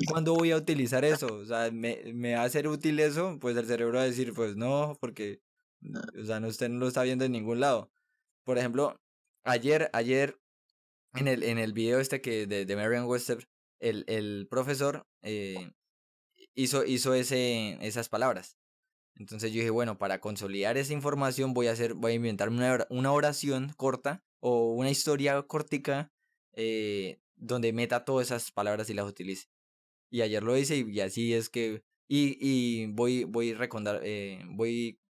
¿cuándo voy a utilizar eso? O sea, ¿me va a ser útil eso? Pues el cerebro va a decir, pues no, porque, o sea, no, usted no lo está viendo en ningún lado. Por ejemplo, ayer en el video este de Merriam-Webster, el profesor hizo esas palabras. Entonces yo dije, bueno, para consolidar esa información voy a inventarme una oración corta o una historia cortica donde meta todas esas palabras y las utilice. Y ayer lo hice y así es que, y voy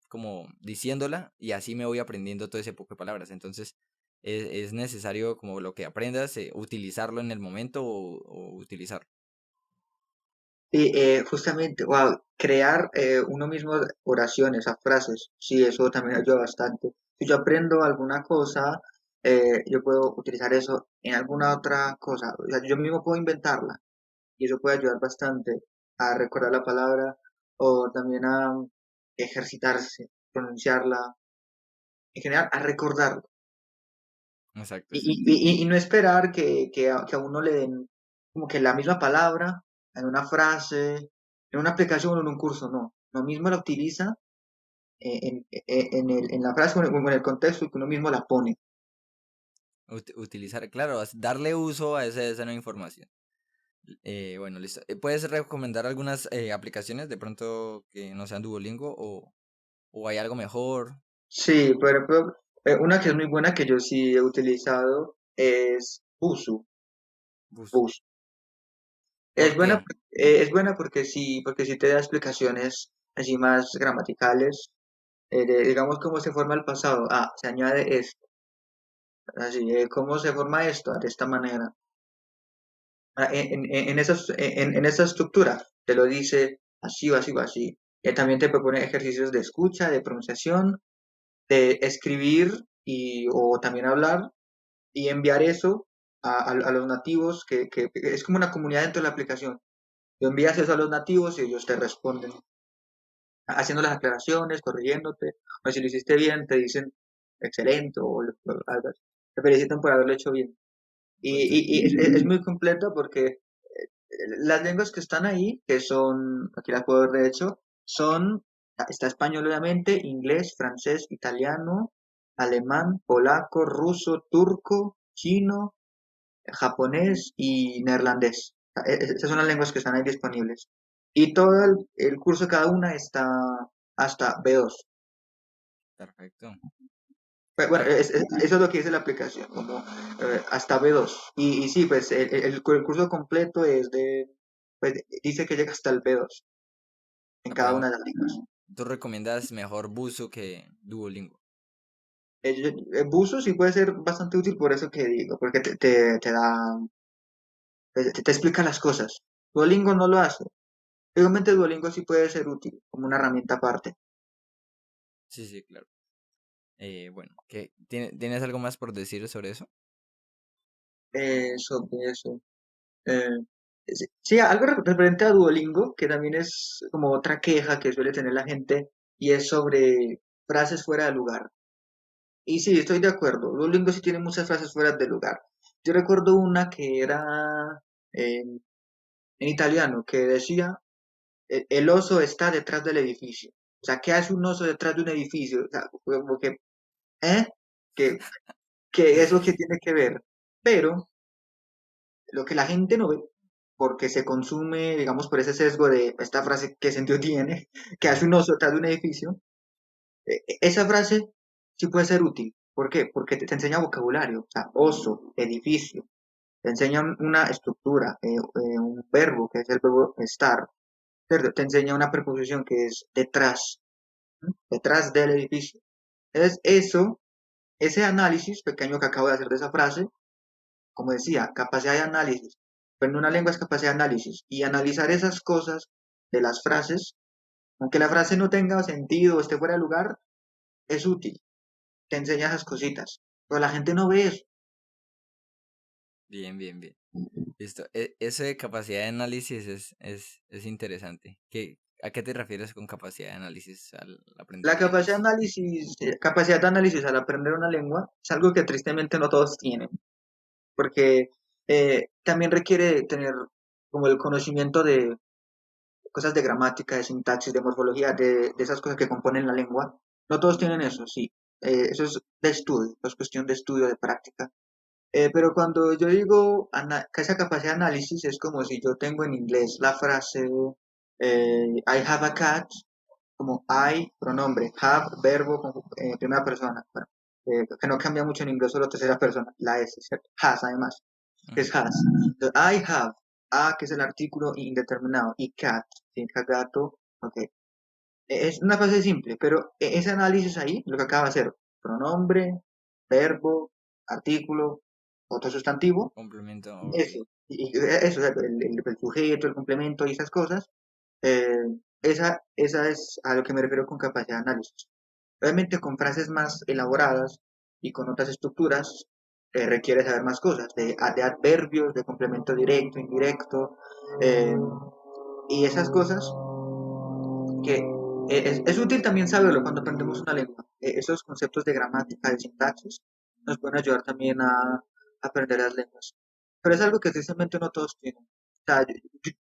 como diciéndola y así me voy aprendiendo todo ese poco de palabras. Entonces es necesario como lo que aprendas, utilizarlo en el momento o utilizarlo. Sí, justamente, wow, crear uno mismo oraciones, a frases, sí, eso también ayuda bastante. Si yo aprendo alguna cosa, yo puedo utilizar eso en alguna otra cosa. O sea, yo mismo puedo inventarla y eso puede ayudar bastante a recordar la palabra o también a ejercitarse, pronunciarla, en general, a recordarlo. Exacto, Y, sí. y no esperar que a uno le den como que la misma palabra en una frase, en una aplicación o en un curso, no. Uno mismo la utiliza en la frase o en el contexto y que uno mismo la pone. Utilizar, claro, darle uso a esa nueva información. Bueno, listo. ¿Puedes recomendar algunas aplicaciones de pronto que no sean Duolingo o hay algo mejor? Sí, por ejemplo, una que es muy buena que yo sí he utilizado es Busu. Bus. Busu. ¿Por qué? Es buena porque sí te da explicaciones así más gramaticales, digamos cómo se forma el pasado. Ah, se añade esto. Así, ¿cómo se forma esto? De esta manera. En esa estructura te lo dice así o así o así. También te propone ejercicios de escucha, de pronunciación, de escribir o también hablar y enviar eso a los nativos, que es como una comunidad dentro de la aplicación. Tú envías eso a los nativos y ellos te responden, haciendo las aclaraciones, corrigiéndote, o si lo hiciste bien, te dicen excelente o algo así. Te felicitan por haberlo hecho bien. Y es muy completa porque las lenguas que están ahí, que son, aquí las puedo ver de hecho, son, está español obviamente, inglés, francés, italiano, alemán, polaco, ruso, turco, chino, japonés y neerlandés. Esas son las lenguas que están ahí disponibles. Y todo el curso, cada una está hasta B2. Perfecto. Bueno, Ah, eso es lo que dice la aplicación, como hasta B2. Y sí, pues el curso completo es pues dice que llega hasta el B2 en ah, cada pero una de las lenguas. tú recomiendas mejor Buzo que Duolingo. Buzo sí puede ser bastante útil por eso que digo, porque te da, te explica las cosas. Duolingo no lo hace. Igualmente Duolingo sí puede ser útil como una herramienta aparte. Sí, sí, claro. Bueno, ¿tienes algo más por decir sobre eso? Sobre eso. Eh, sí, sí, algo referente a Duolingo, que también es como otra queja que suele tener la gente, y es sobre frases fuera de lugar. Y sí, estoy de acuerdo. Duolingo sí tiene muchas frases fuera de lugar. Yo recuerdo una que era en italiano, que decía, el oso está detrás del edificio. O sea, ¿qué hace un oso detrás de un edificio? O sea, como que, ¿eh? ¿Qué, qué es lo que tiene que ver? Pero lo que la gente no ve, porque se consume, digamos, por ese sesgo de esta frase, ¿qué sentido tiene? Que hace un oso detrás de un edificio. Esa frase sí puede ser útil. ¿Por qué? Porque te enseña vocabulario. O sea, oso, edificio. Te enseña una estructura, un verbo, que es el verbo estar. ¿Cierto? Te enseña una preposición que es detrás, ¿no? Detrás del edificio. Entonces, eso, ese análisis pequeño que acabo de hacer de esa frase, como decía, capacidad de análisis. Pero en una lengua es capacidad de análisis. Y analizar esas cosas de las frases, aunque la frase no tenga sentido o esté fuera de lugar, es útil. Te enseña esas cositas. Pero la gente no ve eso. Bien, bien, bien. Listo. Eso de capacidad de análisis es interesante. ¿A qué te refieres con capacidad de análisis al aprender La lenguas? capacidad de análisis al aprender una lengua es algo que tristemente no todos tienen, porque también requiere tener como el conocimiento de cosas de gramática, de sintaxis, de morfología, de esas cosas que componen la lengua. No todos tienen eso, sí. Eso es de estudio, es cuestión de estudio, de práctica. Pero cuando yo digo que esa capacidad de análisis es como si yo tengo en inglés la frase I have a cat, como I, pronombre, have, verbo, primera persona, bueno, que no cambia mucho en inglés, solo tercera persona, la S, ¿cierto? Has, además, que Ujú. es has. Entonces, I have, a, que es el artículo indeterminado, y cat, significa gato, ok. Es una frase simple, pero ese análisis ahí, lo que acaba de hacer, pronombre, verbo, artículo, otro sustantivo, Complemento, ok. eso, o sea, el sujeto, el complemento y esas cosas, eh, esa es a lo que me refiero con capacidad de análisis. Obviamente con frases más elaboradas y con otras estructuras, requiere saber más cosas, de adverbios, de complemento directo, indirecto, eh, y esas cosas que es útil también saberlo cuando aprendemos una lengua. Esos conceptos de gramática, de sintaxis, nos pueden ayudar también a aprender las lenguas. Pero es algo que tristemente no todos tienen. O sea,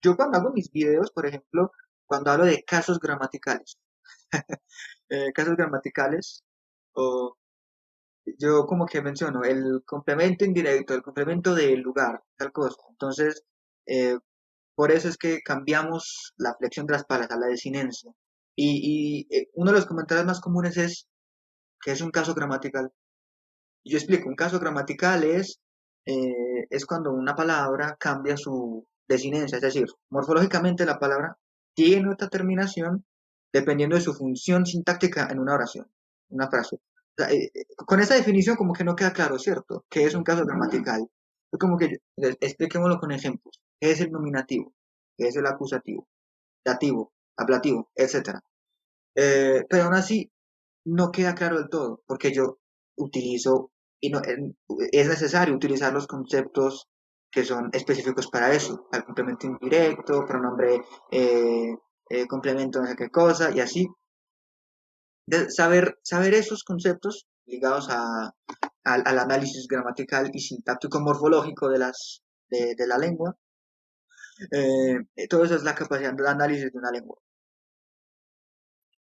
yo cuando hago mis videos, por ejemplo, cuando hablo de casos gramaticales, o yo como que menciono el complemento indirecto, el complemento del lugar, tal cosa. Entonces, eh, por eso es que cambiamos la flexión de las palabras a la desinencia. Uno de los comentarios más comunes es que es un caso gramatical. Yo explico, un caso gramatical es cuando una palabra cambia su desinencia, es decir, morfológicamente la palabra tiene otra terminación dependiendo de su función sintáctica en una oración, una frase. O sea, con esa definición como que no queda claro, ¿cierto? ¿Qué es un caso gramatical? Es como que expliquémoslo con ejemplos. ¿Qué es el nominativo? ¿Qué es el acusativo? Dativo, ablativo, etcétera. Pero aún así, no queda claro del todo, porque yo utilizo, y no, es necesario utilizar los conceptos que son específicos para eso, al complemento indirecto, pronombre, complemento no sé qué cosa, y así. Saber esos conceptos ligados al análisis gramatical y sintáctico morfológico de la lengua. Todo eso es la capacidad de análisis de una lengua.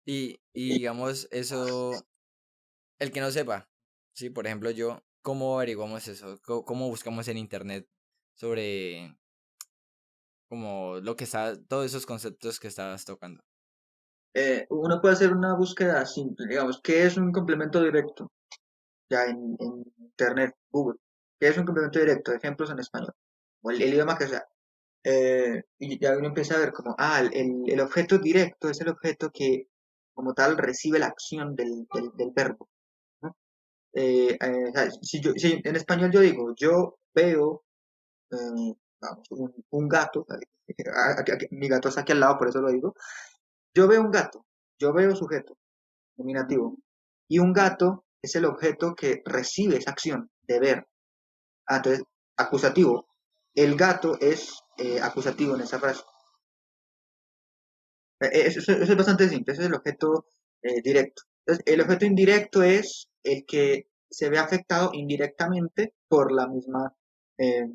Y digamos, eso, el que no sepa, sí, por ejemplo, yo, ¿cómo averiguamos eso? ¿Cómo buscamos en internet sobre como lo que está, todos esos conceptos que estabas tocando? Uno puede hacer una búsqueda simple, digamos, ¿qué es un complemento directo? Ya en internet, Google, ¿qué es un complemento directo? Ejemplos en español, o el idioma que sea. Y ya uno empieza a ver como, el objeto directo es el objeto que como tal recibe la acción del verbo, ¿no? O sea, si en español yo digo, yo veo, vamos, un gato, mi gato está aquí al lado, por eso lo digo, yo veo un gato, yo veo sujeto, nominativo, y un gato es el objeto que recibe esa acción de ver. Entonces, acusativo, el gato es acusativo en esa frase. Eso es bastante simple, ese es el objeto directo. Entonces, el objeto indirecto es el que se ve afectado indirectamente por la misma eh,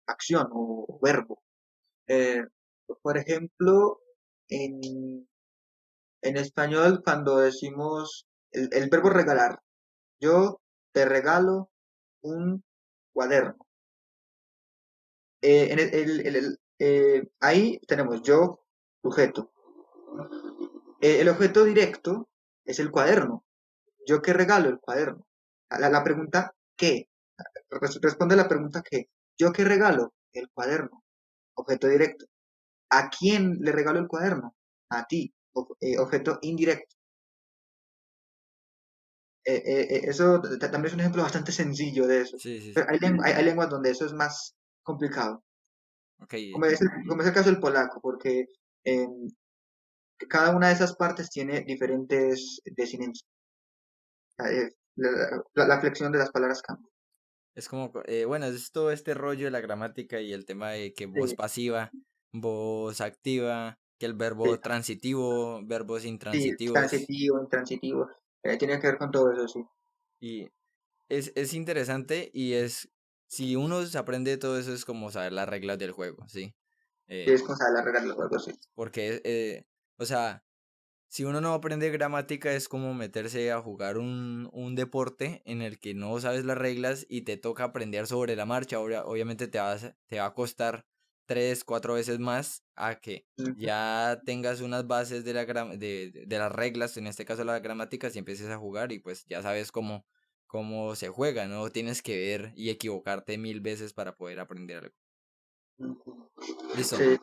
acción o verbo. Eh, por ejemplo, en, en español, cuando decimos el verbo regalar, yo te regalo un cuaderno. Ahí tenemos yo, sujeto. El objeto directo es el cuaderno. ¿Yo qué regalo? El cuaderno. La pregunta ¿qué? Responde la pregunta ¿qué? ¿Yo qué regalo? El cuaderno. Objeto directo. ¿A quién le regalo el cuaderno? A ti. Objeto indirecto. Eso también es un ejemplo bastante sencillo de eso. Sí, sí, Pero sí. hay lenguas donde eso es más complicado. Ok, Como es el caso del polaco, porque eh, cada una de esas partes tiene diferentes desinencias. La flexión de las palabras cambia. es como, bueno, es todo este rollo de la gramática y el tema de que voz Sí, pasiva, voz activa, que el sí, verbo transitivo, verbos sí, intransitivos. transitivo, intransitivo, tiene que ver con todo eso, sí. Y es interesante y es, si uno se aprende todo eso es como saber las reglas del juego, ¿sí? Sí, Eh, es con saber las reglas del juego, sí. porque, o sea, si uno no aprende gramática es como meterse a jugar un deporte en el que no sabes las reglas y te toca aprender sobre la marcha. Obviamente te va a costar 3, 4 veces más a que Ujú, ya tengas unas bases de, de las reglas, en este caso la gramática, si empieces a jugar y pues ya sabes cómo se juega, ¿no? Tienes que ver y equivocarte 1000 veces para poder aprender algo. ujú. Listo. Sí,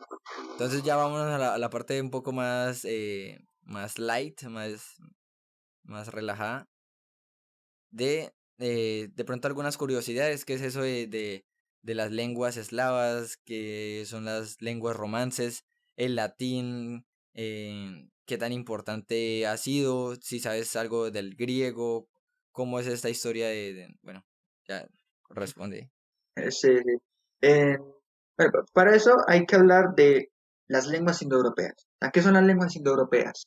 Entonces ya vámonos a la parte un poco más, más light, más relajada, de pronto algunas curiosidades, ¿qué es eso de las lenguas eslavas, qué son las lenguas romances, el latín, qué tan importante ha sido, si sabes algo del griego, cómo es esta historia bueno, ya responde. sí, sí. Bueno, para eso hay que hablar de las lenguas indoeuropeas. ¿Qué son las lenguas indoeuropeas?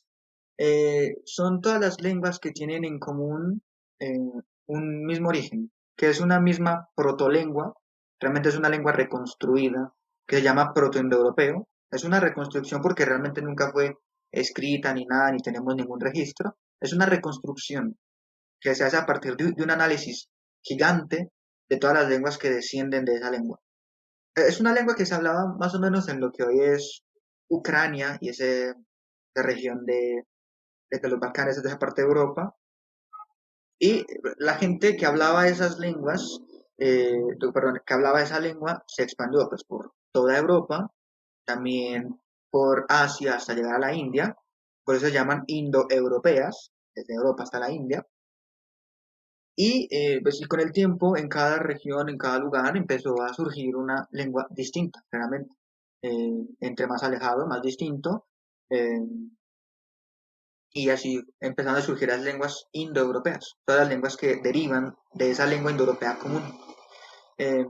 Son todas las lenguas que tienen en común eh, un mismo origen, que es una misma protolengua, realmente es una lengua reconstruida, que se llama protoindoeuropeo. Es una reconstrucción porque realmente nunca fue escrita ni nada, ni tenemos ningún registro. Es una reconstrucción que se hace a partir de un análisis gigante de todas las lenguas que descienden de esa lengua. Es una lengua que se hablaba más o menos en lo que hoy es Ucrania y esa región de los Balcanes, de esa parte de Europa. Y la gente que hablaba esas lenguas, perdón, que hablaba esa lengua, se expandió pues por toda Europa, también por Asia hasta llegar a la India, por eso se llaman indoeuropeas, desde Europa hasta la India. Y con el tiempo, en cada región, en cada lugar, empezó a surgir una lengua distinta, claramente. Entre más alejado, más distinto. eh, y así empezaron a surgir las lenguas indoeuropeas, todas las lenguas que derivan de esa lengua indoeuropea común. Eh,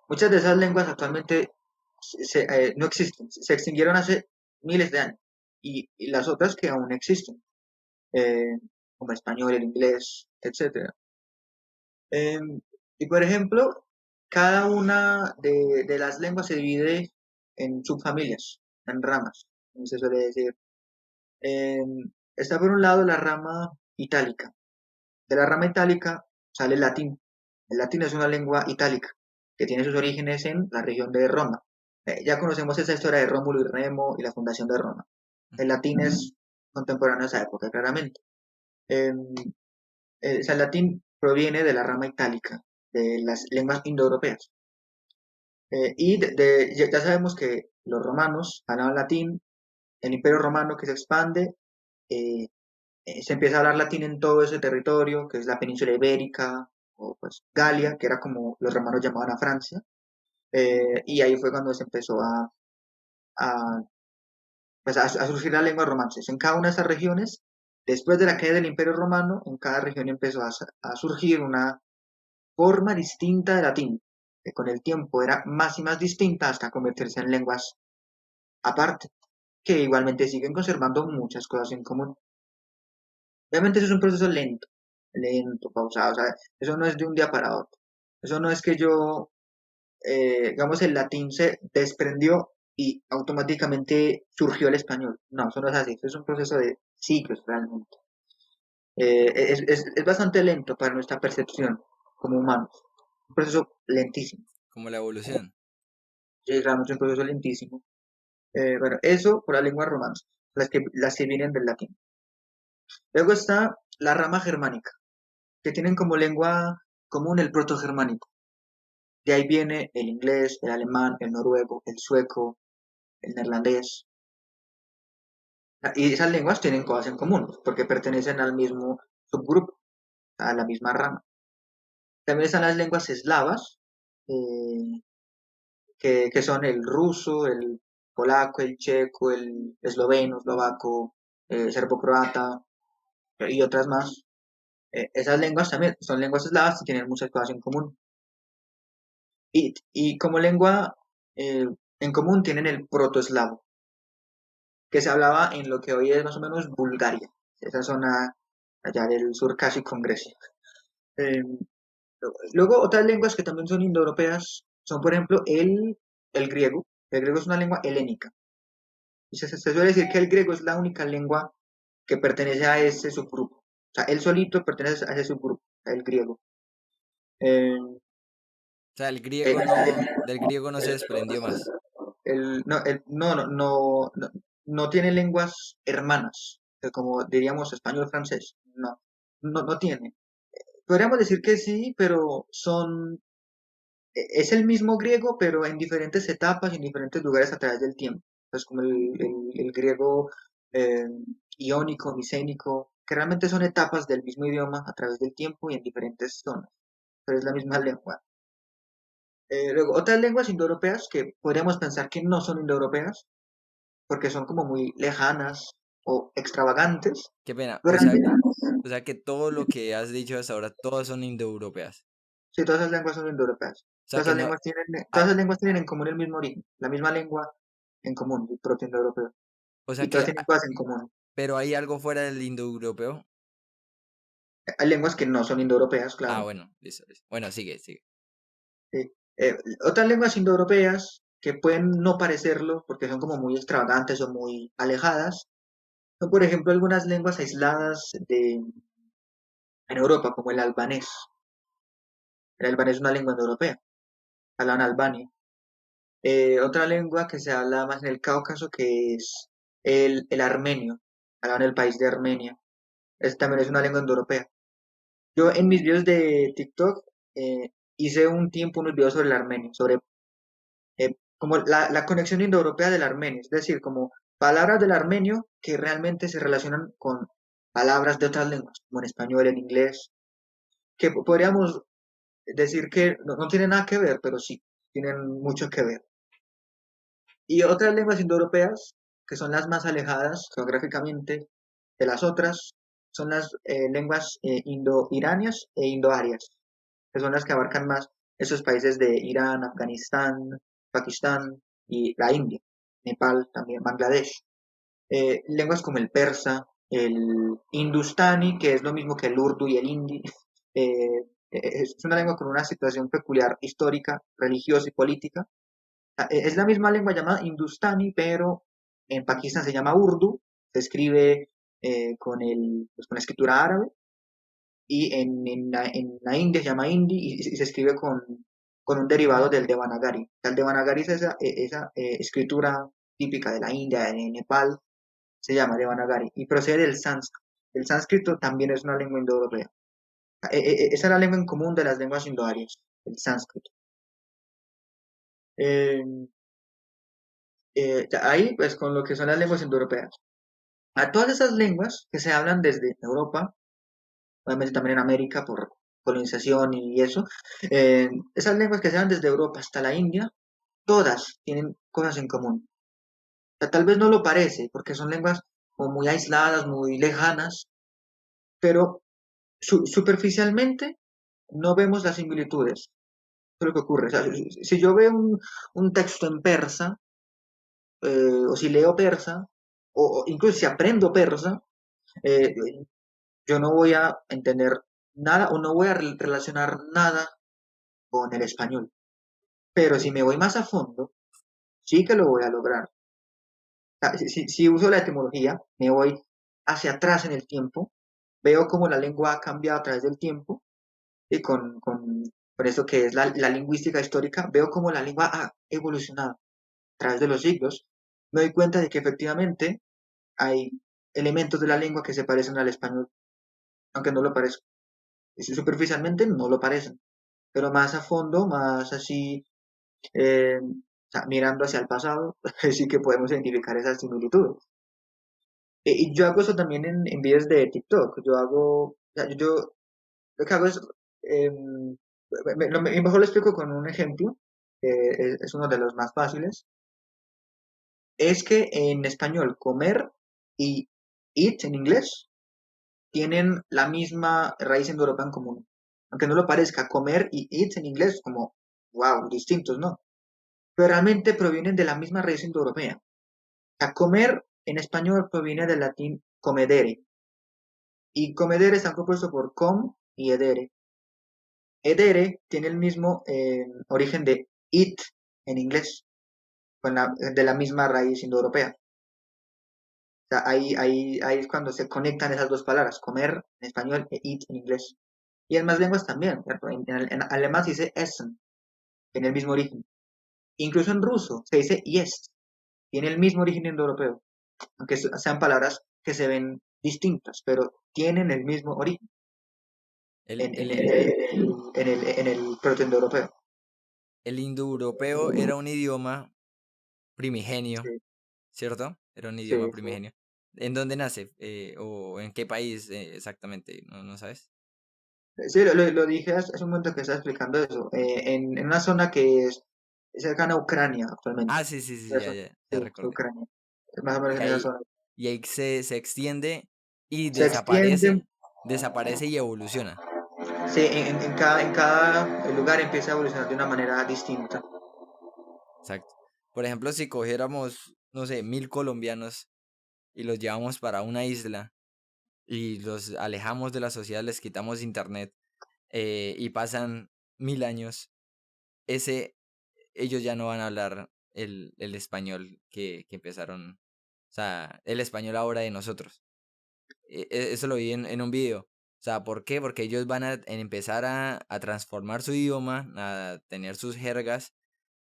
Muchas de esas lenguas actualmente no existen, se extinguieron hace miles de años. Y las otras que aún existen, eh, como el español, el inglés, etcétera. Em, y por ejemplo, cada una de las lenguas se divide en subfamilias, en ramas, como se suele decir. Está por un lado la rama itálica. De la rama itálica sale el latín. El latín es una lengua itálica que tiene sus orígenes en la región de Roma. Ya conocemos esa historia de Rómulo y Remo y la fundación de Roma. El latín es contemporáneo a esa época, claramente. Em, o sea, el latín proviene de la rama itálica, de las lenguas indoeuropeas. Ya sabemos que los romanos hablaban latín, el imperio romano que se expande, eh, se empieza a hablar latín en todo ese territorio, que es la península ibérica, o pues Galia, que era como los romanos llamaban a Francia, y ahí fue cuando se empezó a, pues a surgir la lengua romances. En cada una de esas regiones, después de la caída del imperio romano, en cada región empezó a surgir una forma distinta de latín, que con el tiempo era más y más distinta hasta convertirse en lenguas aparte, que igualmente siguen conservando muchas cosas en común. Obviamente eso es un proceso lento, lento, pausado, o sea, eso no es de un día para otro. Eso no es que yo, digamos, el latín se desprendió y automáticamente surgió el español. No, eso no es así, eso es un proceso de siglos realmente. Es bastante lento para nuestra percepción como humanos, un proceso lentísimo. Como la evolución. Sí, realmente es un proceso lentísimo. Bueno, eso por la lengua romance, las que vienen del latín. Luego está la rama germánica, que tienen como lengua común el protogermánico. De ahí viene el inglés, el alemán, el noruego, el sueco, el neerlandés. Y esas lenguas tienen cosas en común, porque pertenecen al mismo subgrupo, a la misma rama. También están las lenguas eslavas, eh, que son el ruso, el polaco, el checo, el esloveno, eslovaco, serbo-croata y otras más. Esas lenguas también son lenguas eslavas y tienen muchas cosas en común. Y como lengua en común tienen el protoeslavo, que se hablaba en lo que hoy es más o menos Bulgaria, esa zona allá del sur casi con Grecia. Eh, Luego otras lenguas que también son indoeuropeas son, por ejemplo, el griego. El griego es una lengua helénica. Y se suele decir que el griego es la única lengua que pertenece a ese subgrupo. O sea, él solito pertenece a ese subgrupo, el griego. Eh, O sea, eh, del griego no se desprendió más. no, no tiene lenguas hermanas, como diríamos español, francés. No, no tiene. Podríamos decir que sí, pero es el mismo griego, pero en diferentes etapas y en diferentes lugares a través del tiempo. Es como el griego eh, iónico, micénico, que realmente son etapas del mismo idioma a través del tiempo y en diferentes zonas, pero es la misma lengua. Luego, otras lenguas indoeuropeas que podríamos pensar que no son indoeuropeas, porque son como muy lejanas o extravagantes, Qué pena. pero realmente, O sea que todo lo que has dicho hasta ahora, todas son indoeuropeas. sí, todas esas lenguas son indoeuropeas. O sea que no. Todas Ah, esas lenguas tienen en común el mismo origen, la misma lengua en común, el protoindoeuropeo. o Y sea todas que. tienen cosas en común. Pero hay algo fuera del indoeuropeo. Hay lenguas que no son indoeuropeas, Ah, claro. bueno, listo, listo. Bueno, sigue, sigue. Sí. Otras lenguas indoeuropeas que pueden no parecerlo porque son como muy extravagantes o muy alejadas, son por ejemplo algunas lenguas aisladas en Europa, como el albanés. El albanés es una lengua indoeuropea, hablan Albania. Otra lengua que se habla más en el Cáucaso que es el armenio, hablan el país de Armenia. También es una lengua indoeuropea. Yo en mis videos de TikTok hice un tiempo unos videos sobre el armenio, sobre como la conexión indoeuropea del armenio, es decir, como palabras del armenio que realmente se relacionan con palabras de otras lenguas, como en español, en inglés, que podríamos decir que no tienen nada que ver, pero sí, tienen mucho que ver. Y otras lenguas indoeuropeas, que son las más alejadas geográficamente de las otras, son las lenguas indo-iranias e indo-arias, que son las que abarcan más esos países de Irán, Afganistán, Pakistán y la India, Nepal, también Bangladesh. Lenguas como el persa, el hindustani, que es lo mismo que el urdu y el hindi, eh, es una lengua con una situación peculiar histórica, religiosa y política. Es la misma lengua llamada hindustani, pero en Pakistán se llama urdu, se escribe pues, con la escritura árabe, y en la India se llama hindi y se escribe con un derivado del Devanagari. El Devanagari es esa escritura típica de la India, de Nepal, se llama Devanagari y procede del sánscrito. El sánscrito también es una lengua indoeuropea. Esa es la lengua en común de las lenguas indoarias, el sánscrito. Eh, ahí, pues, con lo que son las lenguas indoeuropeas. A todas esas lenguas que se hablan desde Europa, obviamente también en América por colonización y eso, esas lenguas que se hablan desde Europa hasta la India, todas tienen cosas en común. O sea, tal vez no lo parece, porque son lenguas como muy aisladas, muy lejanas, pero superficialmente no vemos las similitudes. Eso es lo que ocurre. O sea, si yo veo un texto en persa, o si leo persa, o incluso si aprendo persa, eh, yo no voy a entender nada o no voy a relacionar nada con el español. Pero si me voy más a fondo, sí que lo voy a lograr. O sea, si uso la etimología, me voy hacia atrás en el tiempo, veo cómo la lengua ha cambiado a través del tiempo y con eso que es la lingüística histórica, veo cómo la lengua ha evolucionado a través de los siglos. Me doy cuenta de que efectivamente hay elementos de la lengua que se parecen al español, aunque no lo parezcan. Superficialmente no lo parecen, pero más a fondo, más así, o sea, mirando hacia el pasado, sí que podemos identificar esas similitudes. Y yo hago eso también en videos de TikTok. Yo hago, o sea, yo lo que hago es, mejor lo explico con un ejemplo, que es uno de los más fáciles. Es que en español comer y eat en inglés tienen la misma raíz indoeuropea en común. Aunque no lo parezca, comer y eat en inglés como, wow, distintos, ¿no? Pero realmente provienen de la misma raíz indoeuropea. O sea, comer en español proviene del latín comedere, y comedere está compuesto por com y edere. Edere tiene el mismo origen de eat en inglés, de la misma raíz indoeuropea. O sea, ahí es cuando se conectan esas dos palabras, comer en español e eat en inglés. Y en más lenguas también. En alemán se dice essen, tiene el mismo origen. Incluso en ruso se dice yes, tiene el mismo origen indoeuropeo. Aunque sean palabras que se ven distintas, pero tienen el mismo origen El, en, en, el, en el protoindoeuropeo. el indoeuropeo era un idioma primigenio, Sí, ¿cierto? Era un sí, idioma sí. primigenio. ¿En dónde nace? ¿O en qué país exactamente? ¿No sabes? Sí, lo dije hace un momento que estaba explicando eso. En una zona que es cercana a Ucrania actualmente. Ah, sí, sí, sí, ya, Eso, ya, sí, ya sí, recordé. Ucrania. Más o menos Y en esa ahí, zona. y ahí se extiende y Se extiende, desaparece y evoluciona. sí, en cada lugar empieza a evolucionar de una manera distinta. Exacto. Por ejemplo, si cogiéramos, no sé, 1000 colombianos y los llevamos para una isla y los alejamos de la sociedad, les quitamos internet y pasan 1000 años, ese, ellos ya no van a hablar el español que empezaron, o sea, el español ahora de nosotros. Eso lo vi en un video. O sea, ¿por qué? Porque ellos van a empezar a transformar su idioma, a tener sus jergas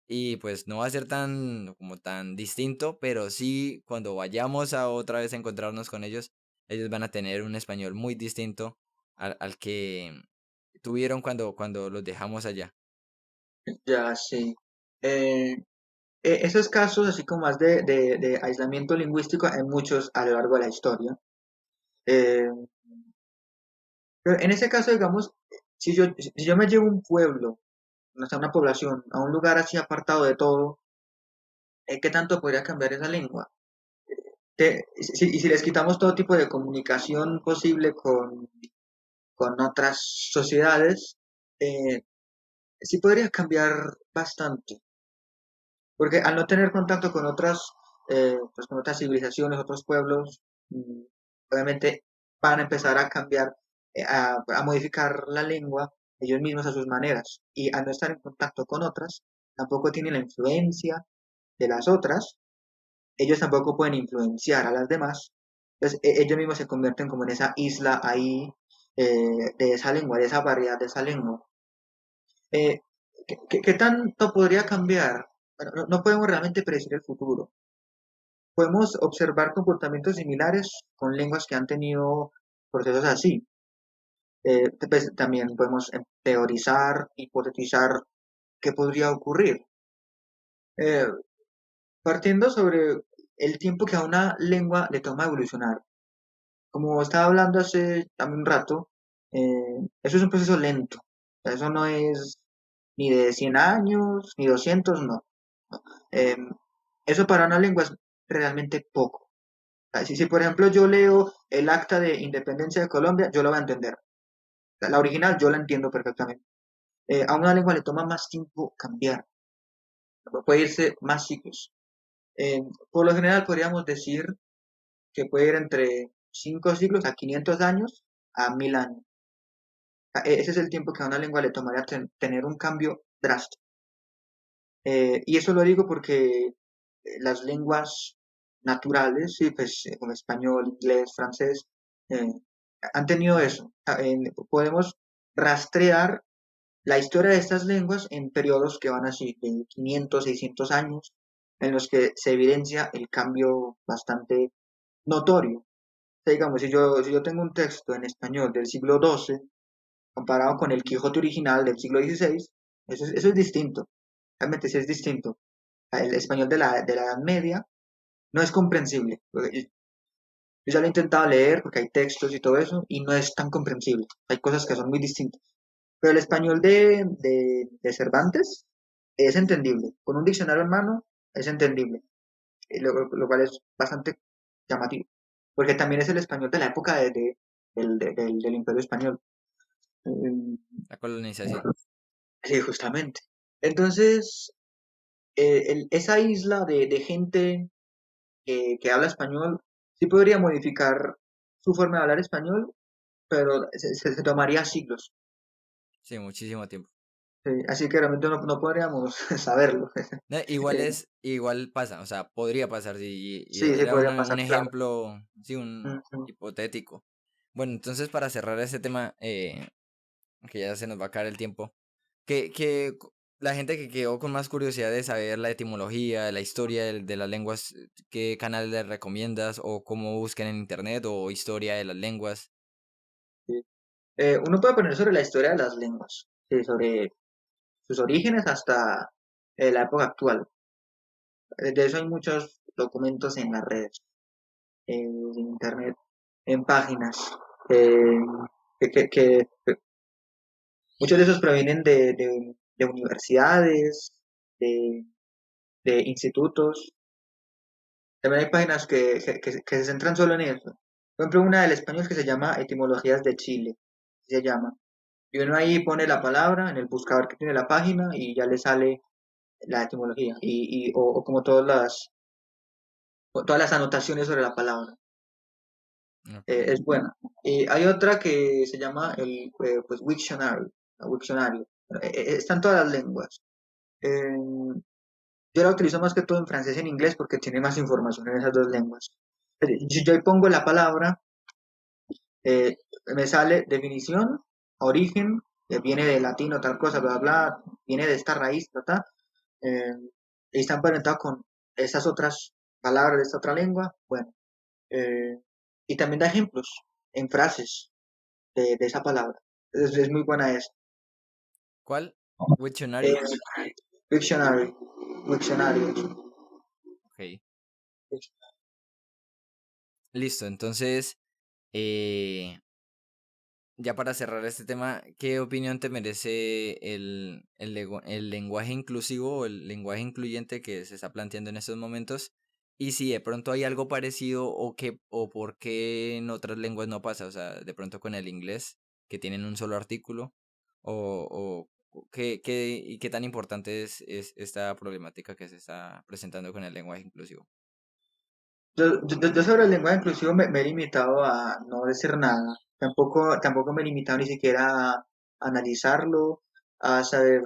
y pues no va a ser tan como tan distinto, pero sí cuando vayamos a otra vez a encontrarnos con ellos van a tener un español muy distinto al que tuvieron cuando los dejamos allá. Ya, sí. Eh, Esos casos, así como más de aislamiento lingüístico, hay muchos a lo largo de la historia. Eh, pero en ese caso, digamos, si yo me llevo un pueblo, o sea, una población, a un lugar así apartado de todo, ¿qué tanto podría cambiar esa lengua? Y si les quitamos todo tipo de comunicación posible con otras sociedades, eh, sí podría cambiar bastante. Porque al no tener contacto con pues con otras civilizaciones, otros pueblos, obviamente van a empezar a cambiar, a modificar la lengua ellos mismos a sus maneras, y al no estar en contacto con otras, tampoco tienen la influencia de las otras, ellos tampoco pueden influenciar a las demás, entonces ellos mismos se convierten como en esa isla ahí de esa lengua, de esa variedad de esa lengua. Eh, ¿qué tanto podría cambiar? Bueno, no podemos realmente predecir el futuro. Podemos observar comportamientos similares con lenguas que han tenido procesos así. Pues, también podemos teorizar, hipotetizar qué podría ocurrir. Eh, partiendo sobre el tiempo que a una lengua le toma evolucionar. Como estaba hablando hace también un rato, eso es un proceso lento. Eso no es ni de 100 años, ni 200, no. Eh, eso para una lengua es realmente poco. Si, por ejemplo, yo leo el acta de independencia de Colombia, yo lo voy a entender. La original yo la entiendo perfectamente. A una lengua le toma más tiempo cambiar, puede irse más ciclos. Por lo general podríamos decir que puede ir entre 5 siglos a 500 años a 1000 años. Ese es el tiempo que a una lengua le tomaría tener un cambio drástico. Y eso lo digo porque las lenguas naturales, sí, pues, como español, inglés, francés, eh, han tenido eso. Podemos rastrear la historia de estas lenguas en periodos que van así de 500, 600 años, en los que se evidencia el cambio bastante notorio. O sea, digamos, si yo tengo un texto en español del siglo XII comparado con el Quijote original del siglo XVI, eso es distinto. Realmente sí es distinto. El español de la Edad Media no es comprensible. Yo ya lo he intentado leer porque hay textos y todo eso y no es tan comprensible. Hay cosas que son muy distintas. Pero el español de Cervantes es entendible. Con un diccionario en mano es entendible. Lo cual es bastante llamativo. Porque también es el español de la época del Imperio Español. Mm, La colonización. Sí, justamente. Entonces, esa isla de gente que habla español sí podría modificar su forma de hablar español, pero se tomaría siglos. Sí, muchísimo tiempo. Sí, así que realmente no podríamos saberlo. No, igual pasa, o sea, podría pasar, sí, y Sí, sí era podría un pasar, claro. ejemplo, sí, un Ujú. hipotético. Bueno, entonces para cerrar ese tema, que ya se nos va a acabar el tiempo, la gente que quedó con más curiosidad de saber la etimología, la historia de las lenguas, ¿qué canal les recomiendas o cómo buscan en internet o historia de las lenguas? Sí. Uno puede poner sobre la historia de las lenguas, sí, sobre sus orígenes hasta la época actual. De eso hay muchos documentos en las redes, en internet, en páginas, eh, que muchos de esos provienen de universidades, de, de institutos. También hay páginas que se centran solo en eso. Por ejemplo, una del español que se llama Etimologías de Chile, se llama. Y uno ahí pone la palabra en el buscador que tiene la página y ya le sale la etimología o como todas las anotaciones sobre la palabra. Ok. Es buena. Y hay otra que se llama el pues Wiktionary, Wiktionario. Está en todas las lenguas. Yo la utilizo más que todo en francés y en inglés porque tiene más información en esas dos lenguas. Si yo ahí pongo la palabra, eh, me sale definición, origen, que viene de latino, tal cosa, bla, bla, viene de esta raíz, ta, ta, eh, y está emparentado con esas otras palabras de esta otra lengua. Bueno, eh, y también da ejemplos en frases de esa palabra. Es muy buena esa. ¿Cuál? Eh, Wiktionary. Dictionary, diccionario. Ok. Listo, entonces, eh, ya para cerrar este tema, ¿qué opinión te merece el lenguaje inclusivo o el lenguaje incluyente que se está planteando en estos momentos? Y si de pronto hay algo parecido o por qué en otras lenguas no pasa, o sea, de pronto con el inglés, que tienen un solo artículo, o y qué tan importante es esta problemática que se está presentando con el lenguaje inclusivo. Yo sobre el lenguaje inclusivo me he limitado a no decir nada. Tampoco me he limitado ni siquiera analizarlo, a saber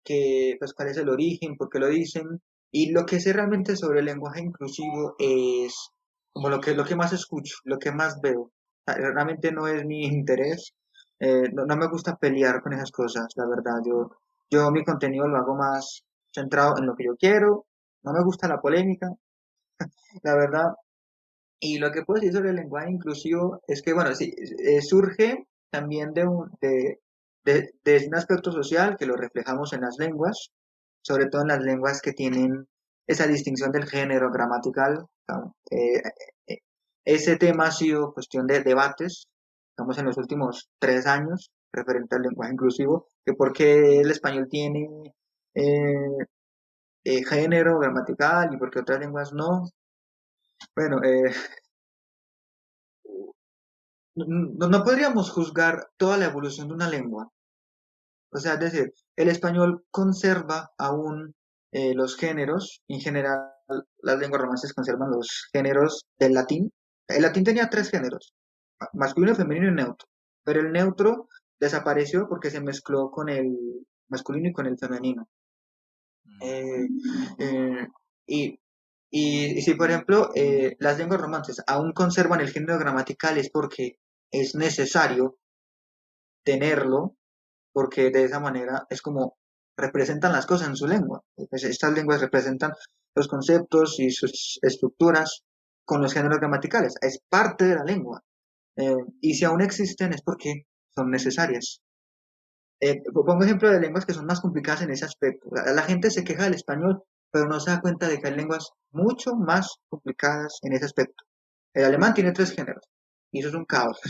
pues, cuál es el origen, por qué lo dicen. Y lo que sé realmente sobre el lenguaje inclusivo es como lo que más escucho, lo que más veo. O sea, realmente no es mi interés, no me gusta pelear con esas cosas, la verdad. Yo mi contenido lo hago más centrado en lo que yo quiero, no me gusta la polémica, la verdad. Y lo que puedo decir sobre el lenguaje inclusivo es que, bueno, sí, surge también de un aspecto social que lo reflejamos en las lenguas, sobre todo en las lenguas que tienen esa distinción del género gramatical. ¿No? Eh, Ese tema ha sido cuestión de debates, estamos en los últimos 3 años, referente al lenguaje inclusivo, que por qué el español tiene eh, género gramatical y por qué otras lenguas no. Bueno, no podríamos juzgar toda la evolución de una lengua. O sea, es decir, el español conserva aún los géneros, en general las lenguas romances conservan los géneros del latín. El latín tenía tres géneros, masculino, femenino y neutro, pero el neutro desapareció porque se mezcló con el masculino y con el femenino. Mm. Eh, eh, y, y si, por ejemplo, las lenguas romances aún conservan el género gramatical es porque es necesario tenerlo porque de esa manera es como representan las cosas en su lengua. Pues estas lenguas representan los conceptos y sus estructuras con los géneros gramaticales. Es parte de la lengua. Y si aún existen es porque son necesarias. Pongo ejemplo de lenguas que son más complicadas en ese aspecto. La gente se queja del español, pero no se da cuenta de que hay lenguas mucho más complicadas en ese aspecto. El alemán tiene tres géneros y eso es un caos.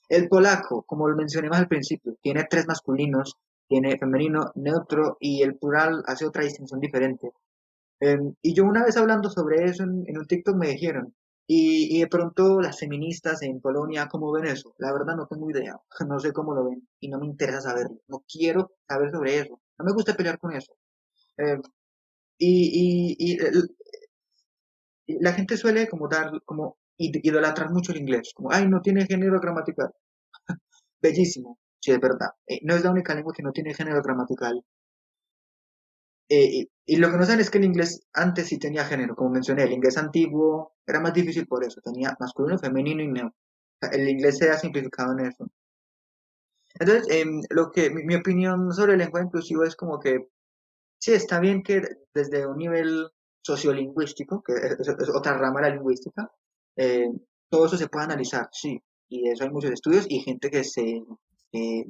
El polaco, como lo mencioné más al principio, tiene tres masculinos, tiene femenino, neutro y el plural hace otra distinción diferente. Y yo una vez hablando sobre eso en un TikTok me dijeron, y de pronto las feministas en Polonia, ¿cómo ven eso? La verdad no tengo idea, no sé cómo lo ven y no me interesa saberlo, no quiero saber sobre eso, no me gusta pelear con eso. Eh, y la gente suele como dar, como idolatrar mucho el inglés, como, ay, no tiene género gramatical. Bellísimo, sí, es verdad. No es la única lengua que no tiene género gramatical. Y lo que no saben es que el inglés antes sí tenía género, como mencioné, el inglés antiguo era más difícil por eso, tenía masculino, femenino y neutro. O sea, el inglés se ha simplificado en eso. Entonces, mi opinión sobre el lenguaje inclusivo es como que sí, está bien que desde un nivel sociolingüístico, que es otra rama de la lingüística, eh, todo eso se puede analizar, sí. Y de eso hay muchos estudios y gente que eh,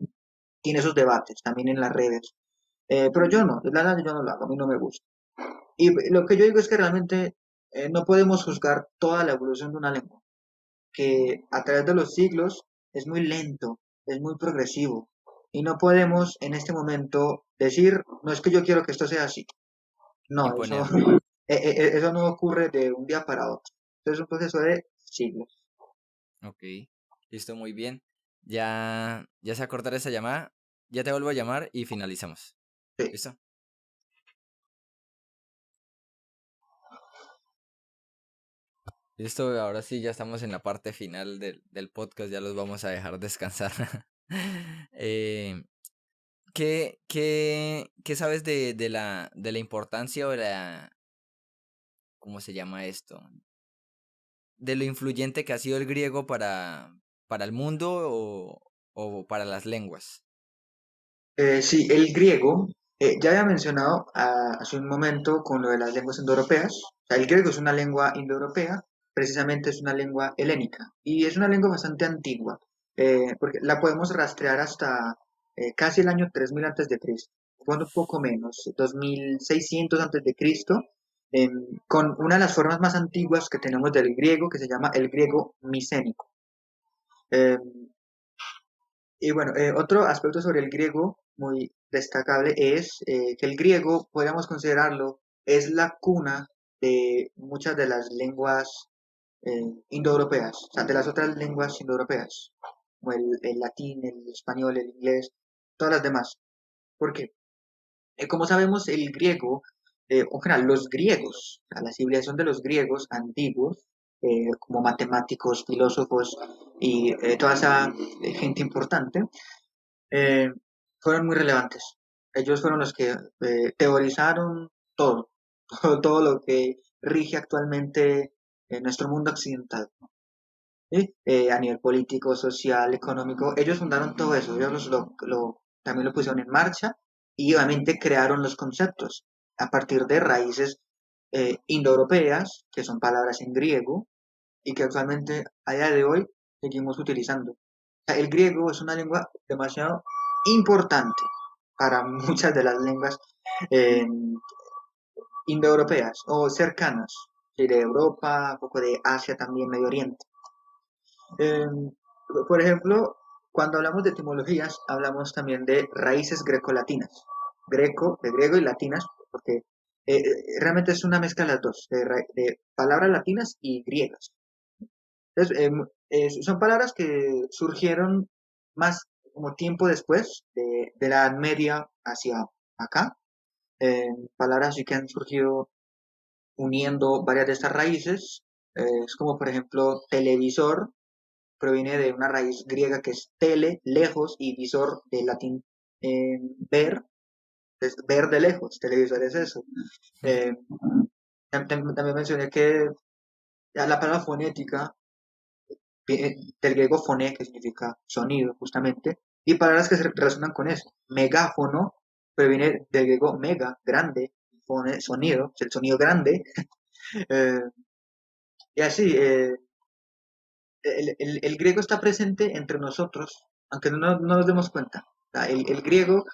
tiene esos debates también en las redes. Pero yo no, la verdad yo no lo hago, a mí no me gusta. Y lo que yo digo es que realmente no podemos juzgar toda la evolución de una lengua, que a través de los siglos es muy lento, es muy progresivo. Y no podemos en este momento decir, no es que yo quiero que esto sea así. No, eso, Imponer. eso no ocurre de un día para otro. Es un proceso de siglos. Ok, listo, muy bien. Ya se cortar esa llamada. Ya te vuelvo a llamar y finalizamos. Sí. ¿Listo? Listo, ahora sí ya estamos en la parte final del podcast, ya los vamos a dejar descansar. Eh, ¿qué sabes de la importancia o ¿cómo se llama esto? De lo influyente que ha sido el griego para el mundo o para las lenguas. Sí, el griego, ya había mencionado hace un momento con lo de las lenguas indoeuropeas. O sea, el griego es una lengua indoeuropea, precisamente es una lengua helénica y es una lengua bastante antigua, porque la podemos rastrear hasta casi el año 3000 antes de Cristo, bueno, un poco menos, 2600 antes de Cristo, con una de las formas más antiguas que tenemos del griego que se llama el griego micénico. Eh, y bueno, otro aspecto sobre el griego muy destacable es que el griego, podríamos considerarlo, es la cuna de muchas de las lenguas indoeuropeas, o sea, de las otras lenguas indoeuropeas, como el latín, el español, el inglés, todas las demás. ¿Por qué? Como sabemos, el griego, o en general, los griegos, o sea, la civilización de los griegos antiguos, como matemáticos, filósofos y toda esa gente importante, eh, fueron muy relevantes. Ellos fueron los que teorizaron todo, todo lo que rige actualmente en nuestro mundo occidental, ¿sí? A nivel político, social, económico. Ellos fundaron todo eso, ellos también lo pusieron en marcha y obviamente crearon los conceptos a partir de raíces indoeuropeas, que son palabras en griego, y que actualmente a día de hoy seguimos utilizando. O sea, el griego es una lengua demasiado importante para muchas de las lenguas eh, indoeuropeas o cercanas, de Europa, un poco de Asia también, Medio Oriente. Eh, por ejemplo, cuando hablamos de etimologías, hablamos también de raíces grecolatinas, de griego y latinas, porque realmente es una mezcla de las dos, de palabras latinas y griegas. Entonces, son palabras que surgieron más como tiempo después de la Edad Media hacia acá. Palabras así que han surgido uniendo varias de estas raíces. Es como, por ejemplo, televisor, proviene de una raíz griega que es tele, lejos, y visor del latín ver, es ver de lejos, televisor es eso. Eh, también mencioné que la palabra fonética del griego foné, que significa sonido, justamente, y palabras que se relacionan con eso. Megáfono proviene del griego mega, grande, fone, sonido, es el sonido grande, eh, y así, el griego está presente entre nosotros, aunque no nos demos cuenta. O sea, el griego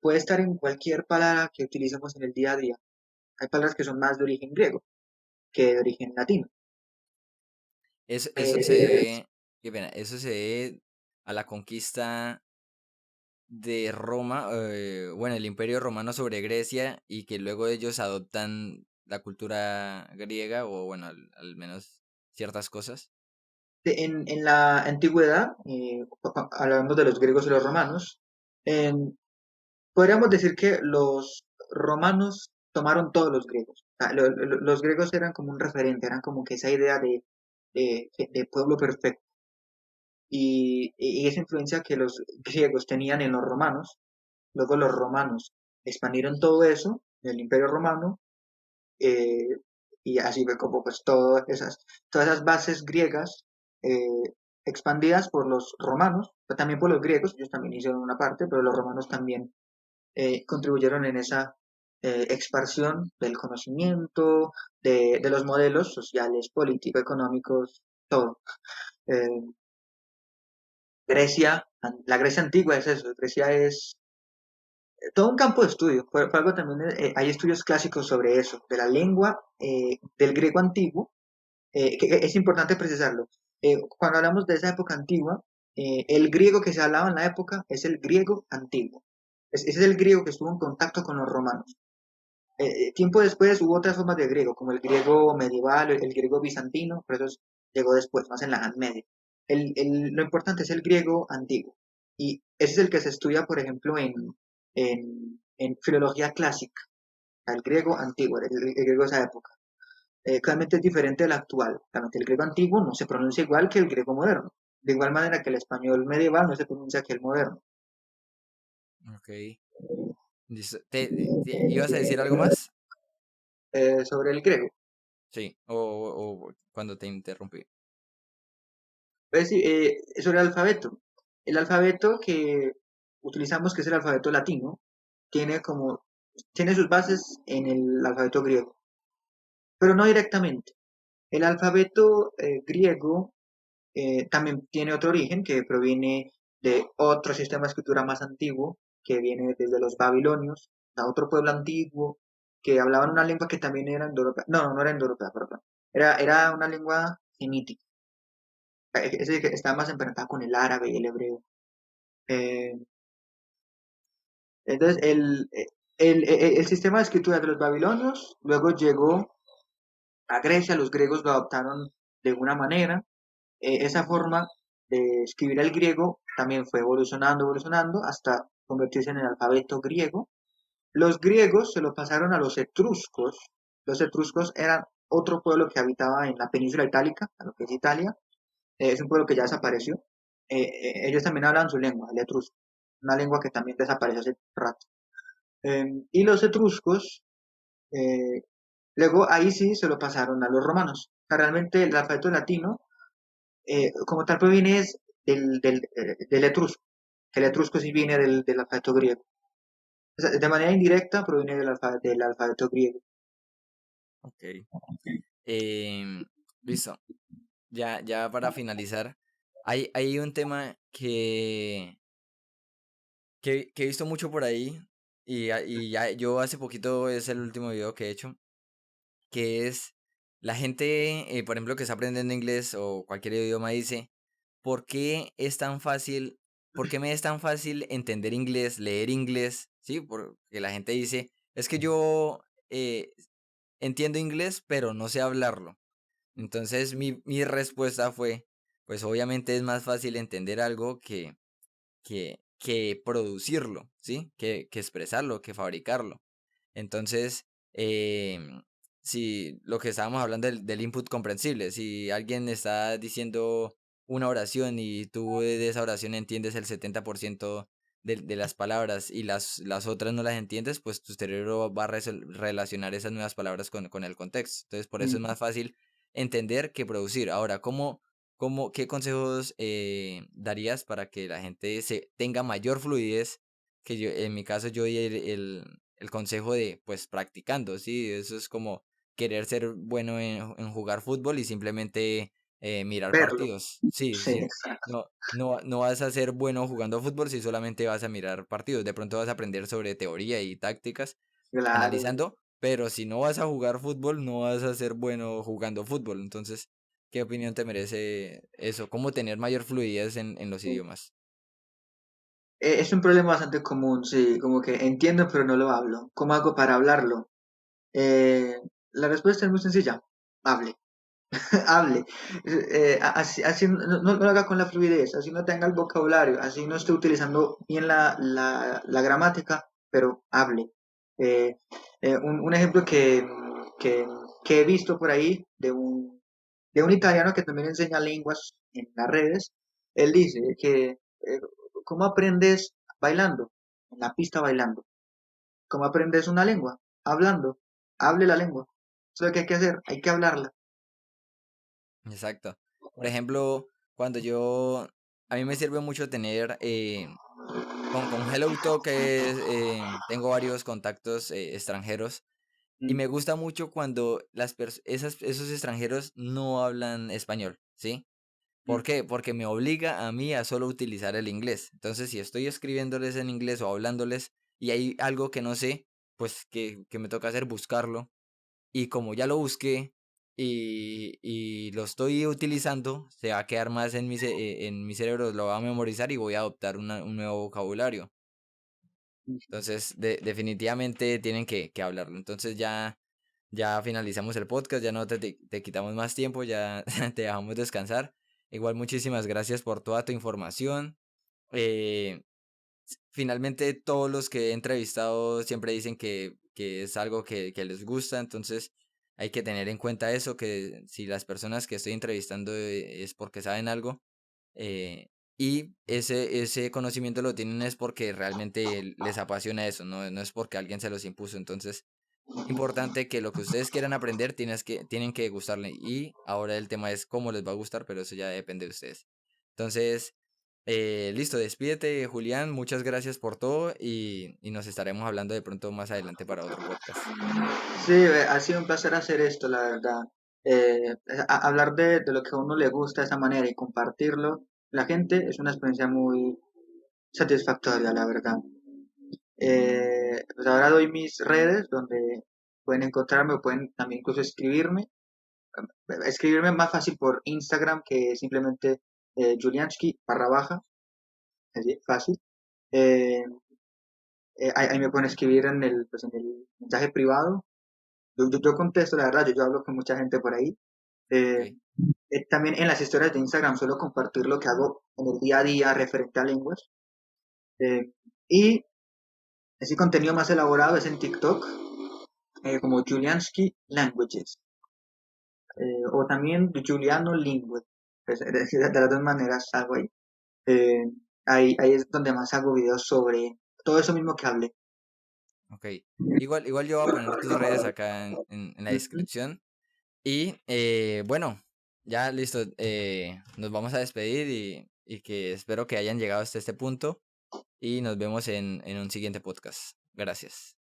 puede estar en cualquier palabra que utilicemos en el día a día. Hay palabras que son más de origen griego que de origen latino. Eso se Eh, debe, qué pena, eso se debe a la conquista de Roma, bueno, el Imperio Romano sobre Grecia y que luego ellos adoptan la cultura griega o bueno, al menos ciertas cosas. en la antigüedad, hablamos de los griegos y los romanos, podríamos decir que los romanos tomaron todos los griegos. O sea, los griegos eran como un referente, eran como que esa idea de pueblo perfecto. Y esa influencia que los griegos tenían en los romanos, luego los romanos expandieron todo eso, el imperio romano, eh, y así fue como pues todas esas bases griegas expandidas por los romanos, pero también por los griegos, ellos también hicieron una parte, pero los romanos también contribuyeron en esa expansión del conocimiento, de los modelos sociales, políticos, económicos, todo. Eh, Grecia, la Grecia antigua es eso, Grecia es todo un campo de estudio. Por algo también hay estudios clásicos sobre eso, de la lengua del griego antiguo, que es importante precisarlo. Cuando hablamos de esa época antigua, el griego que se hablaba en la época es el griego antiguo. Ese es el griego que estuvo en contacto con los romanos. Tiempo después hubo otras formas de griego, como el griego medieval, el griego bizantino, pero eso llegó después, más en la Edad Media. Lo importante es el griego antiguo. Y ese es el que se estudia, por ejemplo, en filología clásica, el griego antiguo, el griego de esa época. Claramente es diferente del actual. Claramente el griego antiguo no se pronuncia igual que el griego moderno. De igual manera que el español medieval no se pronuncia que el moderno. Ok. Listo. ¿Ibas a decir algo más? Sobre el griego. Sí, o cuando te interrumpí. Pues sí, sobre el alfabeto. El alfabeto que utilizamos, que es el alfabeto latino, tiene como, tiene sus bases en el alfabeto griego, pero no directamente. El alfabeto griego también tiene otro origen que proviene de otro sistema de escritura más antiguo, que viene desde los babilonios, a otro pueblo antiguo, que hablaban una lengua que también era indoeuropea. No era indoeuropea, perdón. Era una lengua semítica. Es decir, que estaba más emparentada con el árabe y el hebreo. Eh, entonces, el sistema de escritura de los babilonios luego llegó a Grecia, los griegos lo adoptaron de una manera. Esa forma de escribir el griego también fue evolucionando hasta convertirse en el alfabeto griego. Los griegos se lo pasaron a los etruscos. Los etruscos eran otro pueblo que habitaba en la península itálica, a lo que es Italia. Es un pueblo que ya desapareció. Ellos también hablan su lengua, el etrusco. una lengua que también desapareció hace rato. Y los etruscos, eh, luego ahí sí se lo pasaron a los romanos. O sea, realmente el alfabeto latino, como tal, proviene es del etrusco, que el etrusco sí viene del alfabeto griego. O sea, de manera indirecta proviene del alfabeto griego. Ok. Em, Listo. Ya para finalizar, hay un tema que he visto mucho por ahí y ya yo hace poquito es el último video que he hecho, que es la gente, por ejemplo, que está aprendiendo inglés o cualquier idioma dice, ¿por qué es tan fácil, por qué me es tan fácil entender inglés, leer inglés? Sí, porque la gente dice, es que yo entiendo inglés, pero no sé hablarlo. Entonces mi respuesta fue, pues obviamente es más fácil entender algo que producirlo, ¿sí? Que expresarlo, que fabricarlo. Entonces, si lo que estábamos hablando del input comprensible, si alguien está diciendo una oración y tú de esa oración entiendes el 70% de las palabras y las otras no las entiendes, pues tu cerebro va a relacionar esas nuevas palabras con el contexto. Entonces, por eso es Mm. más fácil entender que producir. Ahora, qué consejos darías para que la gente tenga mayor fluidez? Que yo, en mi caso, yo di el consejo de, pues, practicando, ¿sí? Eso es como querer ser bueno en jugar fútbol y simplemente mirar Verlo, partidos. Sí, sí, sí. exacto. No vas a ser bueno jugando fútbol si solamente vas a mirar partidos. De pronto vas a aprender sobre teoría y tácticas Claro. analizando, pero si no vas a jugar fútbol, no vas a ser bueno jugando fútbol. Entonces, ¿qué opinión te merece eso? ¿Cómo tener mayor fluidez en los Sí. idiomas? Es un problema bastante común, sí, como que entiendo pero no lo hablo. ¿Cómo hago para hablarlo? Eh, la respuesta es muy sencilla, hable. Hable. Así no lo haga con la fluidez, así no tenga el vocabulario, así no esté utilizando bien la gramática, pero hable. Eh, un ejemplo que, que he visto por ahí de un italiano que también enseña lenguas en las redes, él dice que, ¿cómo aprendes bailando? En la pista bailando. ¿Cómo aprendes una lengua? Hablando. Hable la lengua. Eso es lo que hay que hacer, hay que hablarla. Exacto. Por ejemplo, a mí me sirve mucho tener, con HelloTalk, tengo varios contactos extranjeros y Mm, me gusta mucho cuando esos extranjeros no hablan español, ¿sí? ¿Por mm. qué? Porque me obliga a mí a solo utilizar el inglés. Entonces, si estoy escribiéndoles en inglés o hablándoles y hay algo que no sé, pues que me toca hacer buscarlo. Y como ya lo busqué y lo estoy utilizando, se va a quedar más en mi cerebro, lo va a memorizar y voy a adoptar un nuevo vocabulario. Entonces, definitivamente tienen que hablarlo. Entonces ya finalizamos el podcast, ya no te quitamos más tiempo, ya te dejamos descansar. Igual muchísimas gracias por toda tu información. Eh, Finalmente todos los que he entrevistado siempre dicen que es algo que les gusta, entonces hay que tener en cuenta eso, que si las personas que estoy entrevistando es porque saben algo, y ese conocimiento lo tienen es porque realmente les apasiona eso, no es porque alguien se los impuso. Entonces, importante que lo que ustedes quieran aprender tienen que gustarle. Y ahora el tema es cómo les va a gustar, pero eso ya depende de ustedes. Entonces, listo, despídete, Julián. Muchas gracias por todo y nos estaremos hablando de pronto más adelante para otro podcast. Sí, ha sido un placer hacer esto, la verdad. Hablar de lo que a uno le gusta de esa manera y compartirlo, la gente es una experiencia muy satisfactoria, la verdad. Pues ahora doy mis redes donde pueden encontrarme o pueden también incluso escribirme. Escribirme más fácil por Instagram que simplemente Juliansky barra baja, así, fácil. Eh, ahí me pueden escribir pues en el mensaje privado. Yo contesto, la verdad, yo hablo con mucha gente por ahí. Eh, Ok, También en las historias de Instagram suelo compartir lo que hago en el día a día referente a lenguas. Eh, y ese contenido más elaborado es en TikTok, como Juliansky Languages, o también Juliano Lingüe. Pues, de las dos maneras algo ahí. Eh, ahí es donde más hago videos sobre todo eso mismo que hablé. Ok. Igual yo voy a poner tus redes acá en la Ujú. descripción. Y bueno, ya listo. Nos vamos a despedir y que espero que hayan llegado hasta este punto. Y nos vemos en un siguiente podcast. Gracias.